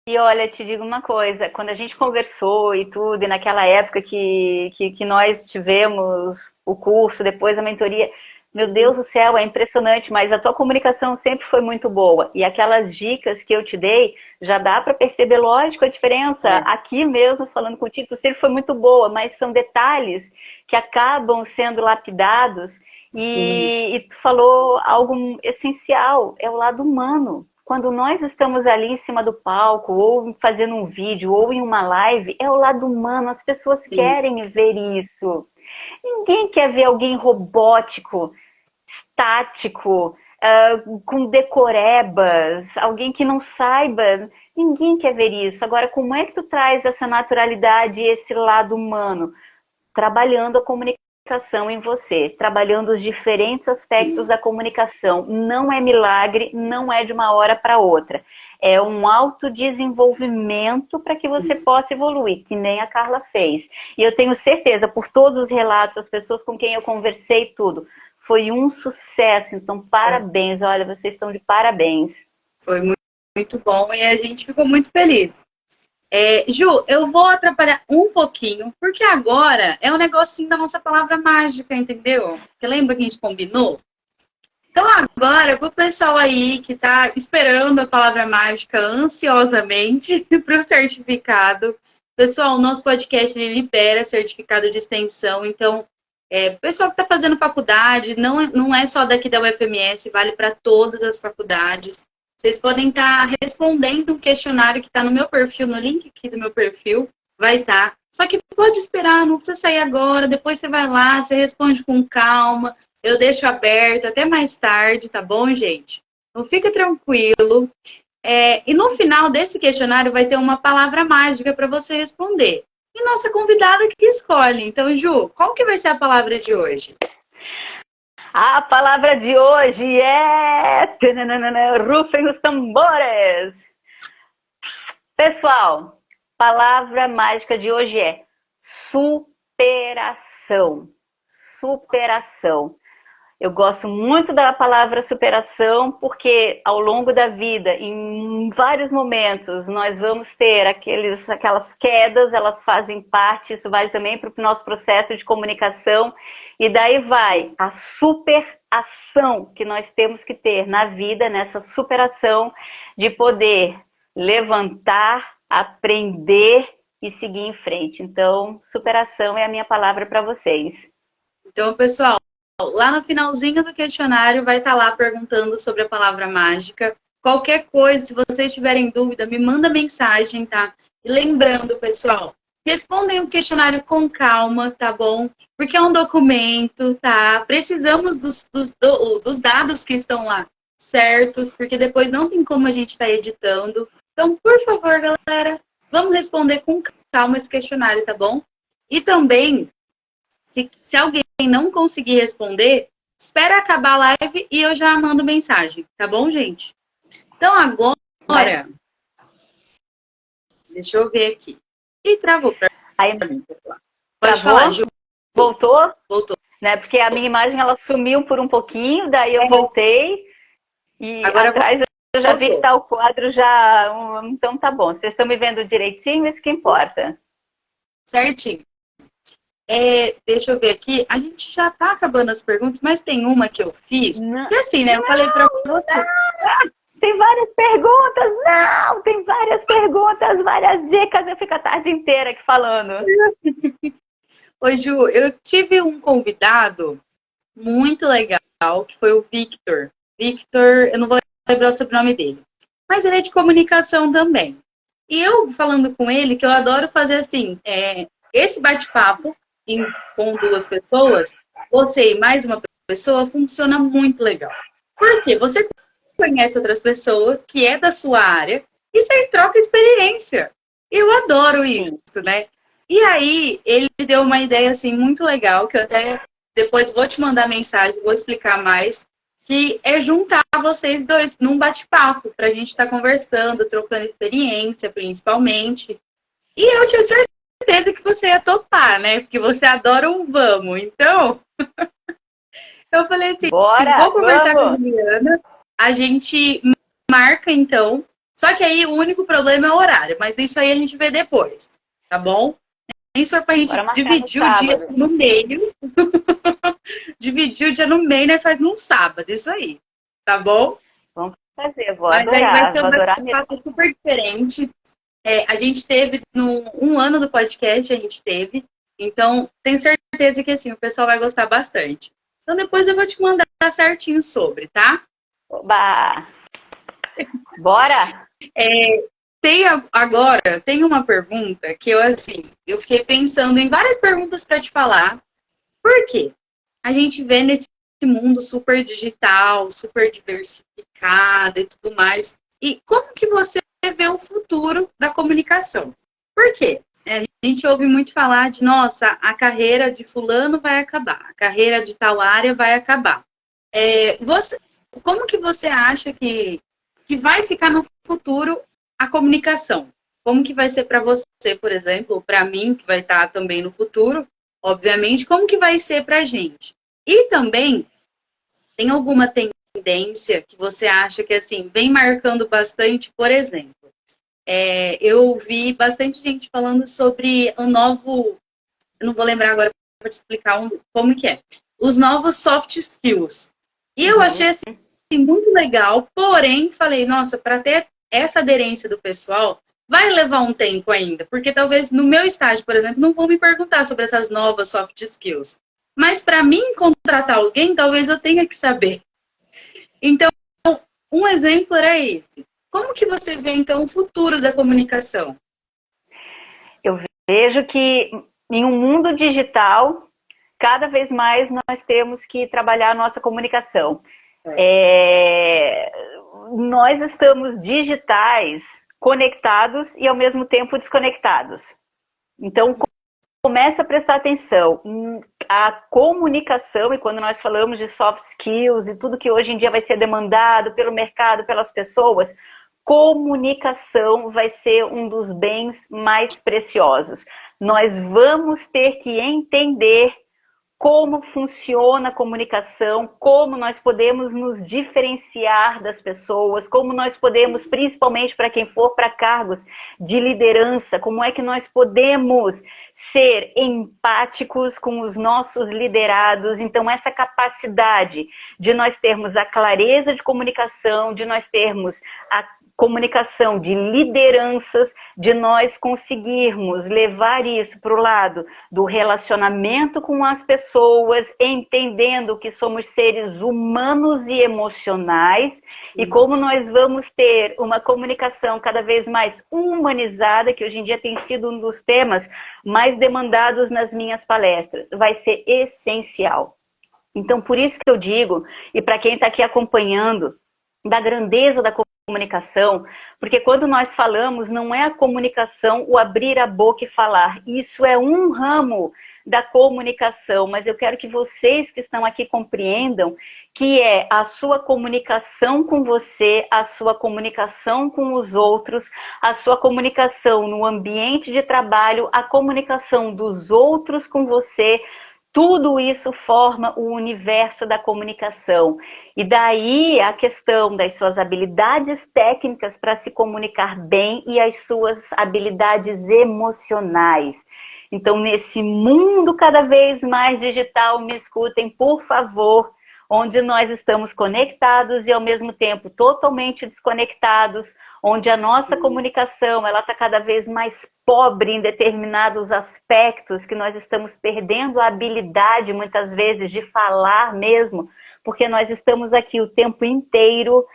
E olha, te digo uma coisa, quando a gente conversou e tudo, e naquela época que nós tivemos o curso, depois a mentoria, meu Deus do céu, é impressionante, mas a tua comunicação sempre foi muito boa. E aquelas dicas que eu te dei, já dá para perceber, lógico, a diferença. Aqui mesmo, falando contigo, tu sempre foi muito boa, mas são detalhes que acabam sendo lapidados. E tu falou algo essencial, é o lado humano. Quando nós estamos ali em cima do palco, ou fazendo um vídeo, ou em uma live, é o lado humano, as pessoas querem ver isso. Ninguém quer ver alguém robótico, estático, com decorebas, alguém que não saiba. Ninguém quer ver isso. Agora, como é que tu traz essa naturalidade e esse lado humano? Trabalhando a comunicação em você, trabalhando os diferentes aspectos da comunicação. Não é milagre, não é de uma hora para outra. É um autodesenvolvimento para que você possa evoluir, que nem a Carla fez. E eu tenho certeza, por todos os relatos, as pessoas com quem eu conversei, tudo, foi um sucesso. Então, parabéns. Olha, vocês estão de parabéns. Foi muito, muito bom e a gente ficou muito feliz. Ju, eu vou atrapalhar um pouquinho, porque agora é um negocinho da nossa palavra mágica, entendeu? Você lembra que a gente combinou? Então agora, para o pessoal aí que está esperando a palavra mágica ansiosamente para o certificado, pessoal, o nosso podcast ele libera certificado de extensão, então o pessoal que está fazendo faculdade, não é só daqui da UFMS, vale para todas as faculdades. Vocês podem estar respondendo um questionário que está no meu perfil, no link aqui do meu perfil, vai estar. Só que pode esperar, não precisa sair agora, depois você vai lá, você responde com calma, eu deixo aberto até mais tarde, tá bom, gente? Então fica tranquilo. E no final desse questionário vai ter uma palavra mágica para você responder. E nossa convidada que escolhe. Então, Ju, qual que vai ser a palavra de hoje? A palavra de hoje é... Rufem os tambores! Pessoal, palavra mágica de hoje é superação. Superação. Eu gosto muito da palavra superação porque ao longo da vida, em vários momentos, nós vamos ter aquelas quedas, elas fazem parte, isso vale também para o nosso processo de comunicação. E daí vai a superação que nós temos que ter na vida, nessa superação de poder levantar, aprender e seguir em frente. Então, superação é a minha palavra para vocês. Então, pessoal, lá no finalzinho do questionário vai estar lá perguntando sobre a palavra mágica. Qualquer coisa, se vocês tiverem dúvida, me manda mensagem, tá? E lembrando, pessoal, respondem o questionário com calma, tá bom? Porque é um documento, tá? Precisamos dos dados que estão lá certos, porque depois não tem como a gente estar editando. Então, por favor, galera, vamos responder com calma esse questionário, tá bom? E também, se alguém não conseguir responder, espera acabar a live e eu já mando mensagem, tá bom, gente? Então, agora, deixa eu ver aqui. E travou pra mim. Pode falar, Ju. Voltou? Voltou. Né? Porque a minha imagem, ela sumiu por um pouquinho, daí eu voltei. E agora atrás eu já vi que tá o quadro já... Então tá bom. Vocês estão me vendo direitinho, isso que importa. Certinho. Deixa eu ver aqui. A gente já tá acabando as perguntas, mas tem uma que eu fiz. Não, que assim, né? Eu falei pra você. Tem várias perguntas. Não, tem várias perguntas, várias dicas. Eu fico a tarde inteira aqui falando. Ô, Ju, eu tive um convidado muito legal, que foi o Victor. Victor, eu não vou lembrar o sobrenome dele. Mas ele é de comunicação também. E eu falando com ele, que eu adoro fazer assim, esse bate-papo com duas pessoas, você e mais uma pessoa, funciona muito legal. Por quê? Você conhece outras pessoas que é da sua área e vocês trocam experiência. Eu adoro isso, né? E aí, ele deu uma ideia assim muito legal, que eu até depois vou te mandar mensagem, vou explicar mais, que é juntar vocês dois num bate-papo, pra gente estar conversando, trocando experiência, principalmente. E eu tinha certeza que você ia topar, né? Porque você adora um vamos. Então, eu falei assim, bora, vou conversar com a Juliana, a gente marca então. Só que aí o único problema é o horário, mas isso aí a gente vê depois, tá bom? Isso é pra gente dividir o dia no meio. Dividir o dia no meio, né? Faz num sábado, isso aí. Tá bom? Vamos fazer, vou adorar. Vai ser um papo super diferente. A gente teve um ano do podcast, a gente teve. Então, tenho certeza que assim, o pessoal vai gostar bastante. Então, depois eu vou te mandar certinho sobre, tá? Oba! Bora! Tem uma pergunta que eu fiquei pensando em várias perguntas para te falar. Por quê? A gente vê nesse mundo super digital, super diversificado e tudo mais. E como que você vê o futuro da comunicação? Por quê? A gente ouve muito falar de, nossa, a carreira de fulano vai acabar, a carreira de tal área vai acabar. Como que você acha que vai ficar no futuro a comunicação? Como que vai ser para você, por exemplo, ou para mim, que vai estar também no futuro, obviamente, como que vai ser para a gente? E também, tem alguma tendência que você acha que, assim, vem marcando bastante, por exemplo, eu vi bastante gente falando sobre o novo, eu não vou lembrar agora para te explicar como que é, os novos soft skills. E eu achei assim, muito legal, porém, falei, nossa, para ter essa aderência do pessoal, vai levar um tempo ainda, porque talvez no meu estágio, por exemplo, não vão me perguntar sobre essas novas soft skills. Mas para mim contratar alguém, talvez eu tenha que saber. Então, um exemplo era esse. Como que você vê, então, o futuro da comunicação? Eu vejo que em um mundo digital, cada vez mais nós temos que trabalhar a nossa comunicação. Nós estamos digitais, conectados e ao mesmo tempo desconectados. Então, começa a prestar atenção. A comunicação, e quando nós falamos de soft skills e tudo que hoje em dia vai ser demandado pelo mercado, pelas pessoas, comunicação vai ser um dos bens mais preciosos. Nós vamos ter que entender como funciona a comunicação, como nós podemos nos diferenciar das pessoas, como nós podemos, principalmente para quem for para cargos de liderança, como é que nós podemos ser empáticos com os nossos liderados. Então, essa capacidade de nós termos a clareza de comunicação, de nós termos a comunicação de lideranças, de nós conseguirmos levar isso para o lado do relacionamento com as pessoas, entendendo que somos seres humanos e emocionais, e como nós vamos ter uma comunicação cada vez mais humanizada, que hoje em dia tem sido um dos temas mais demandados nas minhas palestras, vai ser essencial. Então, por isso que eu digo, e para quem está aqui acompanhando, da grandeza da comunicação, porque quando nós falamos, não é a comunicação o abrir a boca e falar. Isso é um ramo da comunicação, mas eu quero que vocês que estão aqui compreendam que é a sua comunicação com você, a sua comunicação com os outros, a sua comunicação no ambiente de trabalho, a comunicação dos outros com você. Tudo isso forma o universo da comunicação. E daí a questão das suas habilidades técnicas para se comunicar bem e as suas habilidades emocionais. Então, nesse mundo cada vez mais digital, me escutem, por favor, onde nós estamos conectados e ao mesmo tempo totalmente desconectados, onde a nossa comunicação ela está cada vez mais pobre em determinados aspectos, que nós estamos perdendo a habilidade muitas vezes de falar mesmo, porque nós estamos aqui o tempo inteiro.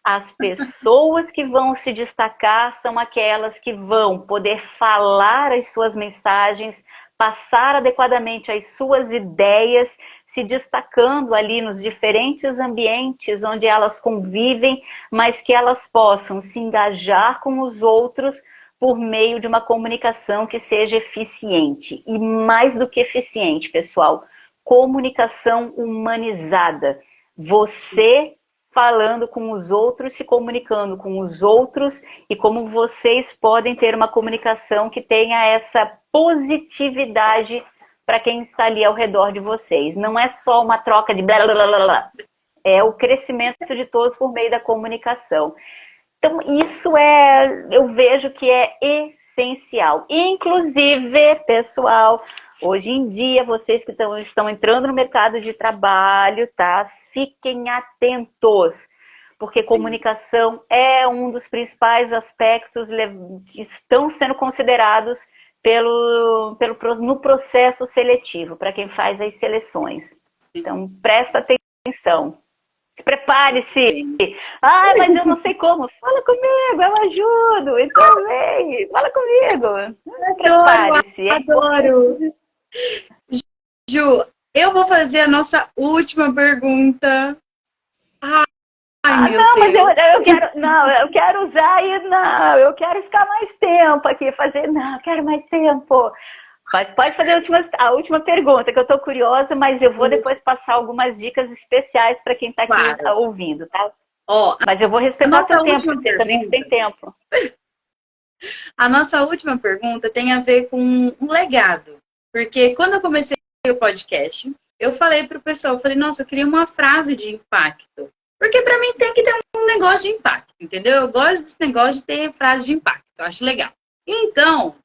As pessoas que vão se destacar são aquelas que vão poder falar as suas mensagens, passar adequadamente as suas ideias, se destacando ali nos diferentes ambientes onde elas convivem, mas que elas possam se engajar com os outros por meio de uma comunicação que seja eficiente. E mais do que eficiente, pessoal, comunicação humanizada. Você falando com os outros, se comunicando com os outros, e como vocês podem ter uma comunicação que tenha essa positividade para quem está ali ao redor de vocês. Não é só uma troca de blá blá blá blá, é o crescimento de todos por meio da comunicação. Então, isso eu vejo que é essencial. Inclusive, pessoal, hoje em dia, vocês que estão entrando no mercado de trabalho, tá? Fiquem atentos, porque comunicação é um dos principais aspectos que estão sendo considerados no processo seletivo, para quem faz as seleções. Então, presta atenção. Prepare-se. Ah, mas eu não sei como. Fala comigo, eu ajudo. Então vem, fala comigo. Prepare-se. Adoro. Ju, eu vou fazer a nossa última pergunta. Ai, meu Deus. Mas eu quero usar e eu quero ficar mais tempo aqui, eu quero mais tempo. Mas pode fazer a última pergunta, que eu estou curiosa, mas eu vou depois passar algumas dicas especiais para quem está aqui ouvindo, tá? Mas eu vou respeitar o seu tempo, você também tem tempo. A nossa última pergunta tem a ver com um legado. Porque quando eu comecei o podcast, eu falei para o pessoal, nossa, eu queria uma frase de impacto. Porque para mim tem que ter um negócio de impacto, entendeu? Eu gosto desse negócio de ter frase de impacto, eu acho legal. Então,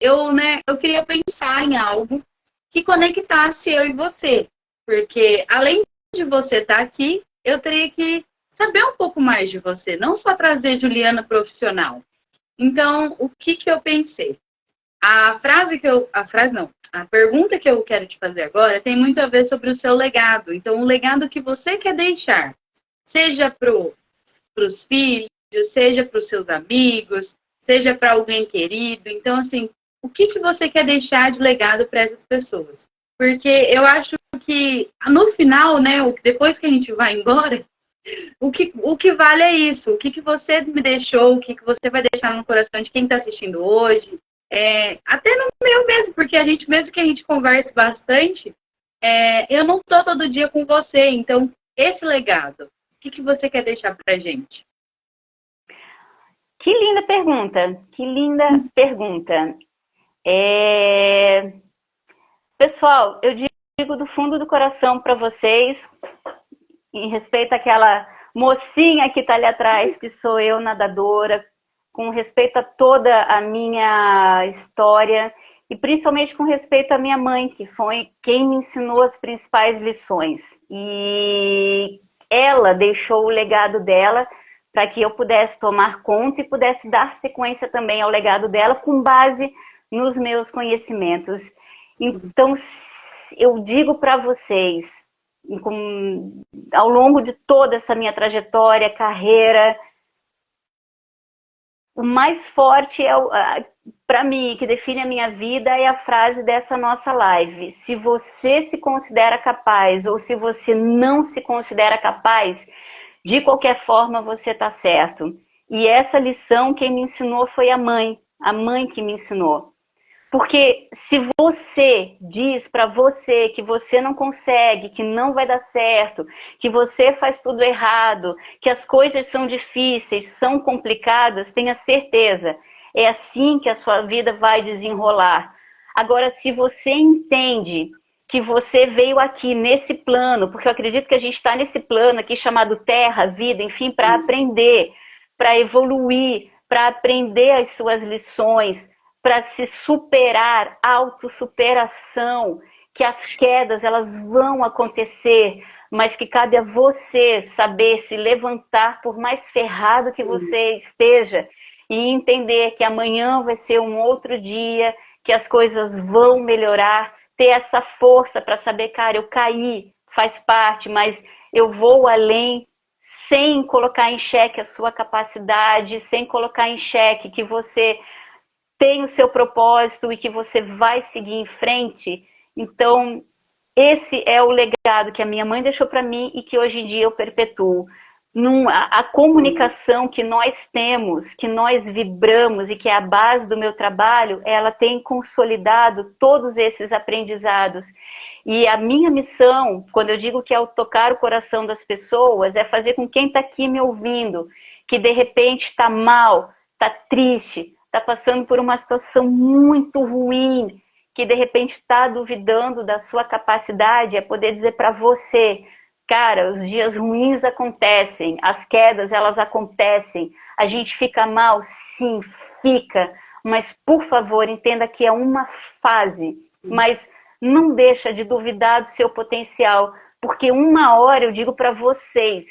eu queria pensar em algo que conectasse eu e você. Porque além de você estar aqui, eu teria que saber um pouco mais de você, não só trazer Juliana profissional. Então, o que eu pensei? A pergunta que eu quero te fazer agora tem muito a ver sobre o seu legado. Então, o legado que você quer deixar, seja para os filhos, seja para os seus amigos, seja para alguém querido. Então, assim, o que você quer deixar de legado para essas pessoas? Porque eu acho que, no final, né, depois que a gente vai embora, o que vale é isso. O que você me deixou, o que você vai deixar no coração de quem está assistindo hoje. Até no meu mesmo, porque mesmo que a gente converse bastante, eu não estou todo dia com você. Então, esse legado, o que você quer deixar pra gente? Que linda pergunta, que linda pergunta. Pessoal, eu digo do fundo do coração para vocês, em respeito àquela mocinha que está ali atrás, que sou eu, nadadora, com respeito a toda a minha história e principalmente com respeito à minha mãe, que foi quem me ensinou as principais lições. E ela deixou o legado dela para que eu pudesse tomar conta e pudesse dar sequência também ao legado dela com base nos meus conhecimentos. Então, eu digo para vocês, ao longo de toda essa minha trajetória, carreira, o mais forte para mim, que define a minha vida, é a frase dessa nossa live. Se você se considera capaz ou se você não se considera capaz, de qualquer forma você está certo. E essa lição quem me ensinou foi a mãe que me ensinou. Porque se você diz para você que você não consegue, que não vai dar certo, que você faz tudo errado, que as coisas são difíceis, são complicadas, tenha certeza, é assim que a sua vida vai desenrolar. Agora, se você entende que você veio aqui nesse plano, porque eu acredito que a gente está nesse plano aqui chamado Terra, vida, enfim, para aprender, para evoluir, para aprender as suas lições, para se superar, autossuperação, que as quedas elas vão acontecer, mas que cabe a você saber se levantar por mais ferrado que você esteja e entender que amanhã vai ser um outro dia, que as coisas vão melhorar, ter essa força para saber, cara, eu caí, faz parte, mas eu vou além, sem colocar em xeque a sua capacidade, sem colocar em xeque que você tem o seu propósito e que você vai seguir em frente. Então, esse é o legado que a minha mãe deixou para mim e que hoje em dia eu perpetuo. A comunicação que nós temos, que nós vibramos e que é a base do meu trabalho, ela tem consolidado todos esses aprendizados. E a minha missão, quando eu digo que é o tocar o coração das pessoas, é fazer com quem está aqui me ouvindo, que de repente está mal, está triste, está passando por uma situação muito ruim, que de repente está duvidando da sua capacidade, é poder dizer para você, cara, os dias ruins acontecem, as quedas elas acontecem, a gente fica mal, sim, fica, mas por favor, entenda que é uma fase, mas não deixa de duvidar do seu potencial, porque uma hora, eu digo para vocês,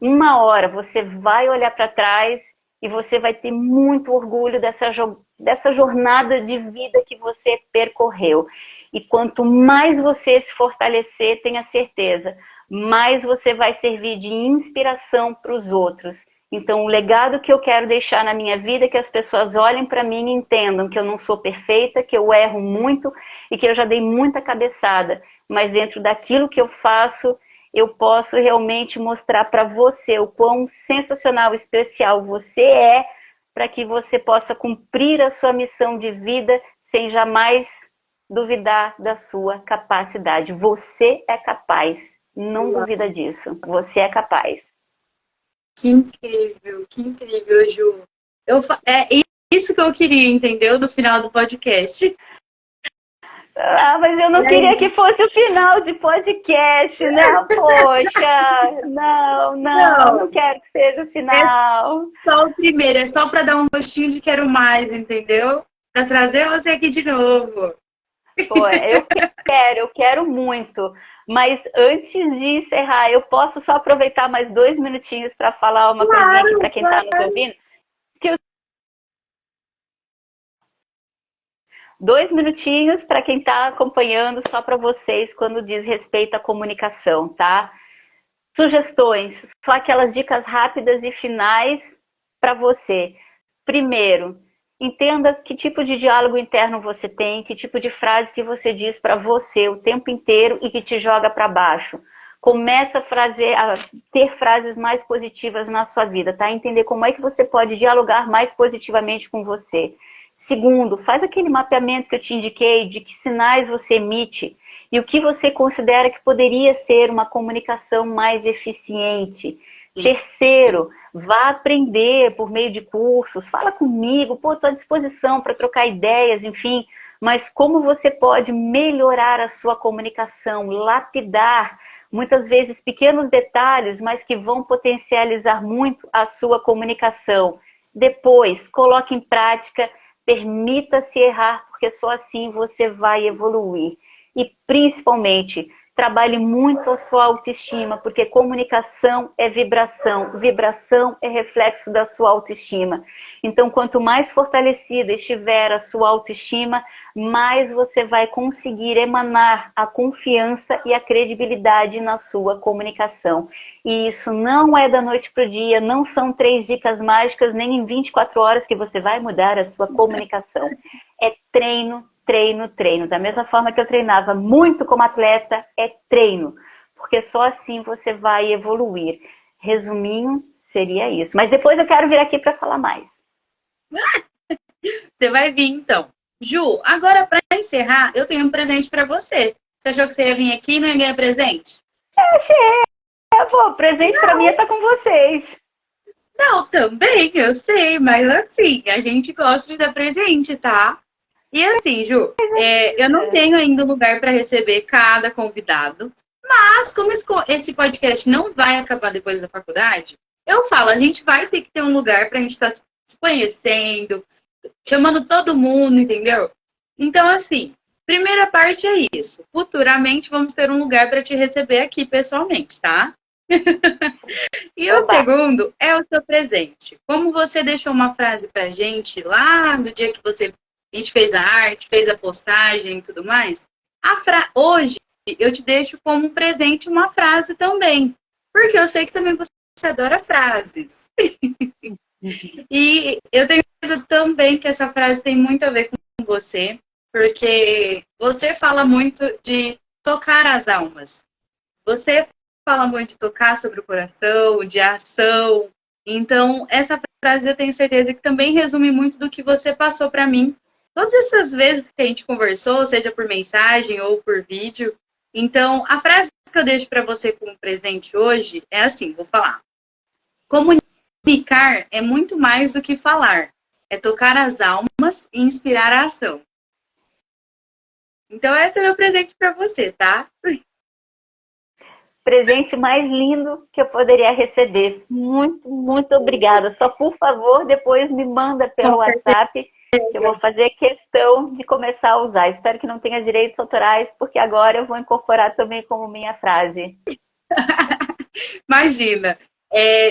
uma hora você vai olhar para trás e você vai ter muito orgulho dessa jornada de vida que você percorreu. E quanto mais você se fortalecer, tenha certeza, mais você vai servir de inspiração para os outros. Então, o legado que eu quero deixar na minha vida é que as pessoas olhem para mim e entendam que eu não sou perfeita, que eu erro muito e que eu já dei muita cabeçada. Mas dentro daquilo que eu faço, eu posso realmente mostrar para você o quão sensacional, especial você é, para que você possa cumprir a sua missão de vida sem jamais duvidar da sua capacidade. Você é capaz, não duvida disso. Você é capaz. Que incrível, Ju. É isso que eu queria, entendeu? No final do podcast. Ah, mas eu não queria que fosse o final de podcast, né? Poxa, não quero que seja o final. É só o primeiro, é só para dar um gostinho de quero mais, entendeu? Para trazer você aqui de novo. Pô, eu quero muito. Mas antes de encerrar, eu posso só aproveitar mais 2 minutinhos para falar uma coisinha aqui para quem está nos ouvindo? 2 minutinhos para quem está acompanhando, só para vocês, quando diz respeito à comunicação, tá? Sugestões, só aquelas dicas rápidas e finais para você. Primeiro, entenda que tipo de diálogo interno você tem, que tipo de frase que você diz para você o tempo inteiro e que te joga para baixo. Começa a ter frases mais positivas na sua vida, tá? Entender como é que você pode dialogar mais positivamente com você. Segundo, faz aquele mapeamento que eu te indiquei de que sinais você emite e o que você considera que poderia ser uma comunicação mais eficiente. Sim. Terceiro, vá aprender por meio de cursos, fala comigo, estou à disposição para trocar ideias, enfim, mas como você pode melhorar a sua comunicação, lapidar, muitas vezes pequenos detalhes, mas que vão potencializar muito a sua comunicação. Depois, coloque em prática. Permita-se errar, porque só assim você vai evoluir. E, principalmente, trabalhe muito a sua autoestima, porque comunicação é vibração. Vibração é reflexo da sua autoestima. Então, quanto mais fortalecida estiver a sua autoestima, mais você vai conseguir emanar a confiança e a credibilidade na sua comunicação. E isso não é da noite para o dia, não são 3 dicas mágicas, nem em 24 horas que você vai mudar a sua comunicação. É treino, treino, treino. Da mesma forma que eu treinava muito como atleta, é treino. Porque só assim você vai evoluir. Resuminho, seria isso. Mas depois eu quero vir aqui para falar mais. Você vai vir, então. Ju, agora para encerrar, eu tenho um presente para você. Você achou que você ia vir aqui e não ia ganhar presente? Eu achei. Pô, presente para mim é estar com vocês. Não, também, eu sei, mas assim, a gente gosta de dar presente, tá? E assim, Ju, eu não tenho ainda lugar para receber cada convidado, mas como esse podcast não vai acabar depois da faculdade, eu falo, a gente vai ter que ter um lugar para a gente estar se conhecendo, chamando todo mundo, entendeu? Então, assim, primeira parte é isso. Futuramente vamos ter um lugar para te receber aqui pessoalmente, tá? E o segundo é o seu presente. Como você deixou uma frase pra gente lá no dia que a gente fez a arte, fez a postagem e tudo mais, hoje eu te deixo como um presente uma frase também. Porque eu sei que também você adora frases. E eu tenho certeza também que essa frase tem muito a ver com você, porque você fala muito de tocar as almas. Você fala muito de tocar sobre o coração, de ação. Então, essa frase eu tenho certeza que também resume muito do que você passou para mim. Todas essas vezes que a gente conversou, seja por mensagem ou por vídeo. Então, a frase que eu deixo para você como presente hoje é assim, vou falar. Comunicar é muito mais do que falar. É tocar as almas e inspirar a ação. Então, esse é meu presente para você, tá? Presente mais lindo que eu poderia receber. Muito, muito obrigada. Só, por favor, depois me manda pelo WhatsApp, que eu vou fazer questão de começar a usar. Espero que não tenha direitos autorais, porque agora eu vou incorporar também como minha frase. Imagina.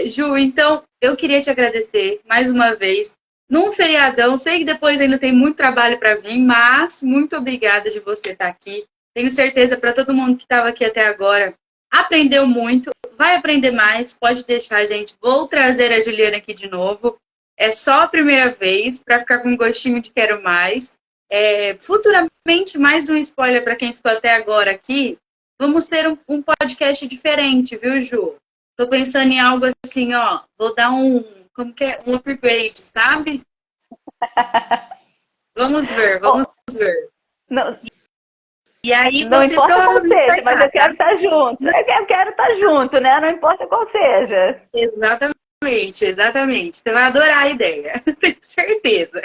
Ju, então, eu queria te agradecer mais uma vez. Num feriadão, sei que depois ainda tem muito trabalho para vir, mas muito obrigada de você estar aqui. Tenho certeza para todo mundo que estava aqui até agora, aprendeu muito, vai aprender mais, pode deixar, gente. Vou trazer a Juliana aqui de novo. É só a primeira vez, para ficar com um gostinho de quero mais. Futuramente, mais um spoiler para quem ficou até agora aqui, vamos ter um podcast diferente, viu, Ju? Tô pensando em algo assim, ó, vou dar um upgrade, sabe? Vamos ver. Não. E aí não você importa qual seja, mas eu quero estar junto. Eu quero estar junto, né? Não importa qual seja. Exatamente. Você vai adorar a ideia, tenho certeza.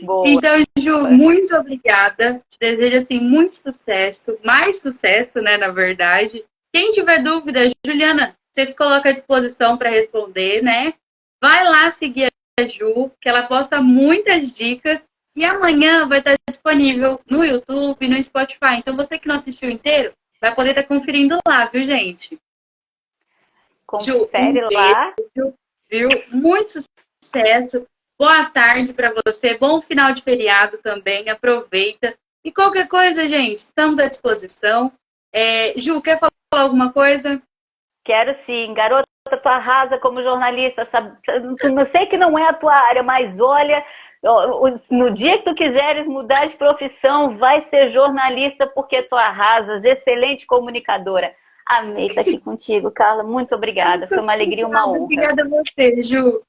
Boa. Então, Ju, muito obrigada. Te desejo, assim, muito sucesso. Mais sucesso, né, na verdade. Quem tiver dúvida, Juliana, você se coloca à disposição para responder, né? Vai lá seguir a Ju, que ela posta muitas dicas. E amanhã vai estar disponível no YouTube, no Spotify. Então, você que não assistiu inteiro, vai poder estar conferindo lá, viu, gente? Confere lá. Beijo, viu? Muito sucesso. Boa tarde para você. Bom final de feriado também. Aproveita. E qualquer coisa, gente, estamos à disposição. Ju, quer falar alguma coisa? Quero sim. Garota, tu arrasa como jornalista. Sabe? Eu sei que não é a tua área, mas olha, no dia que tu quiseres mudar de profissão, vai ser jornalista porque tu arrasas. Excelente comunicadora. Amei estar aqui contigo, Carla. Muito obrigada. Foi uma alegria e uma honra. Obrigada a você, Ju.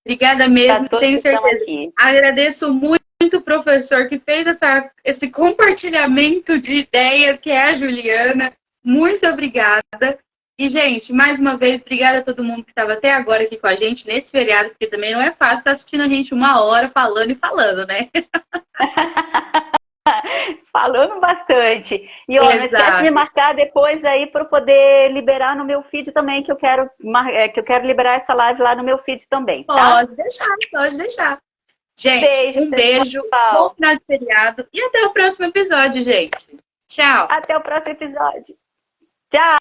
Obrigada mesmo, tenho certeza. Agradeço muito o professor que fez esse compartilhamento de ideias, que é a Juliana. Muito obrigada. E, gente, mais uma vez, obrigada a todo mundo que estava até agora aqui com a gente nesse feriado, porque também não é fácil estar assistindo a gente 1 hora falando e falando, né? Falando bastante. E ó, não esquece de me marcar depois aí para poder liberar no meu feed também, que eu quero liberar essa live lá no meu feed também. Tá? Pode deixar. Gente, um beijo, bom final de feriado e até o próximo episódio, gente. Tchau. Até o próximo episódio. Tchau.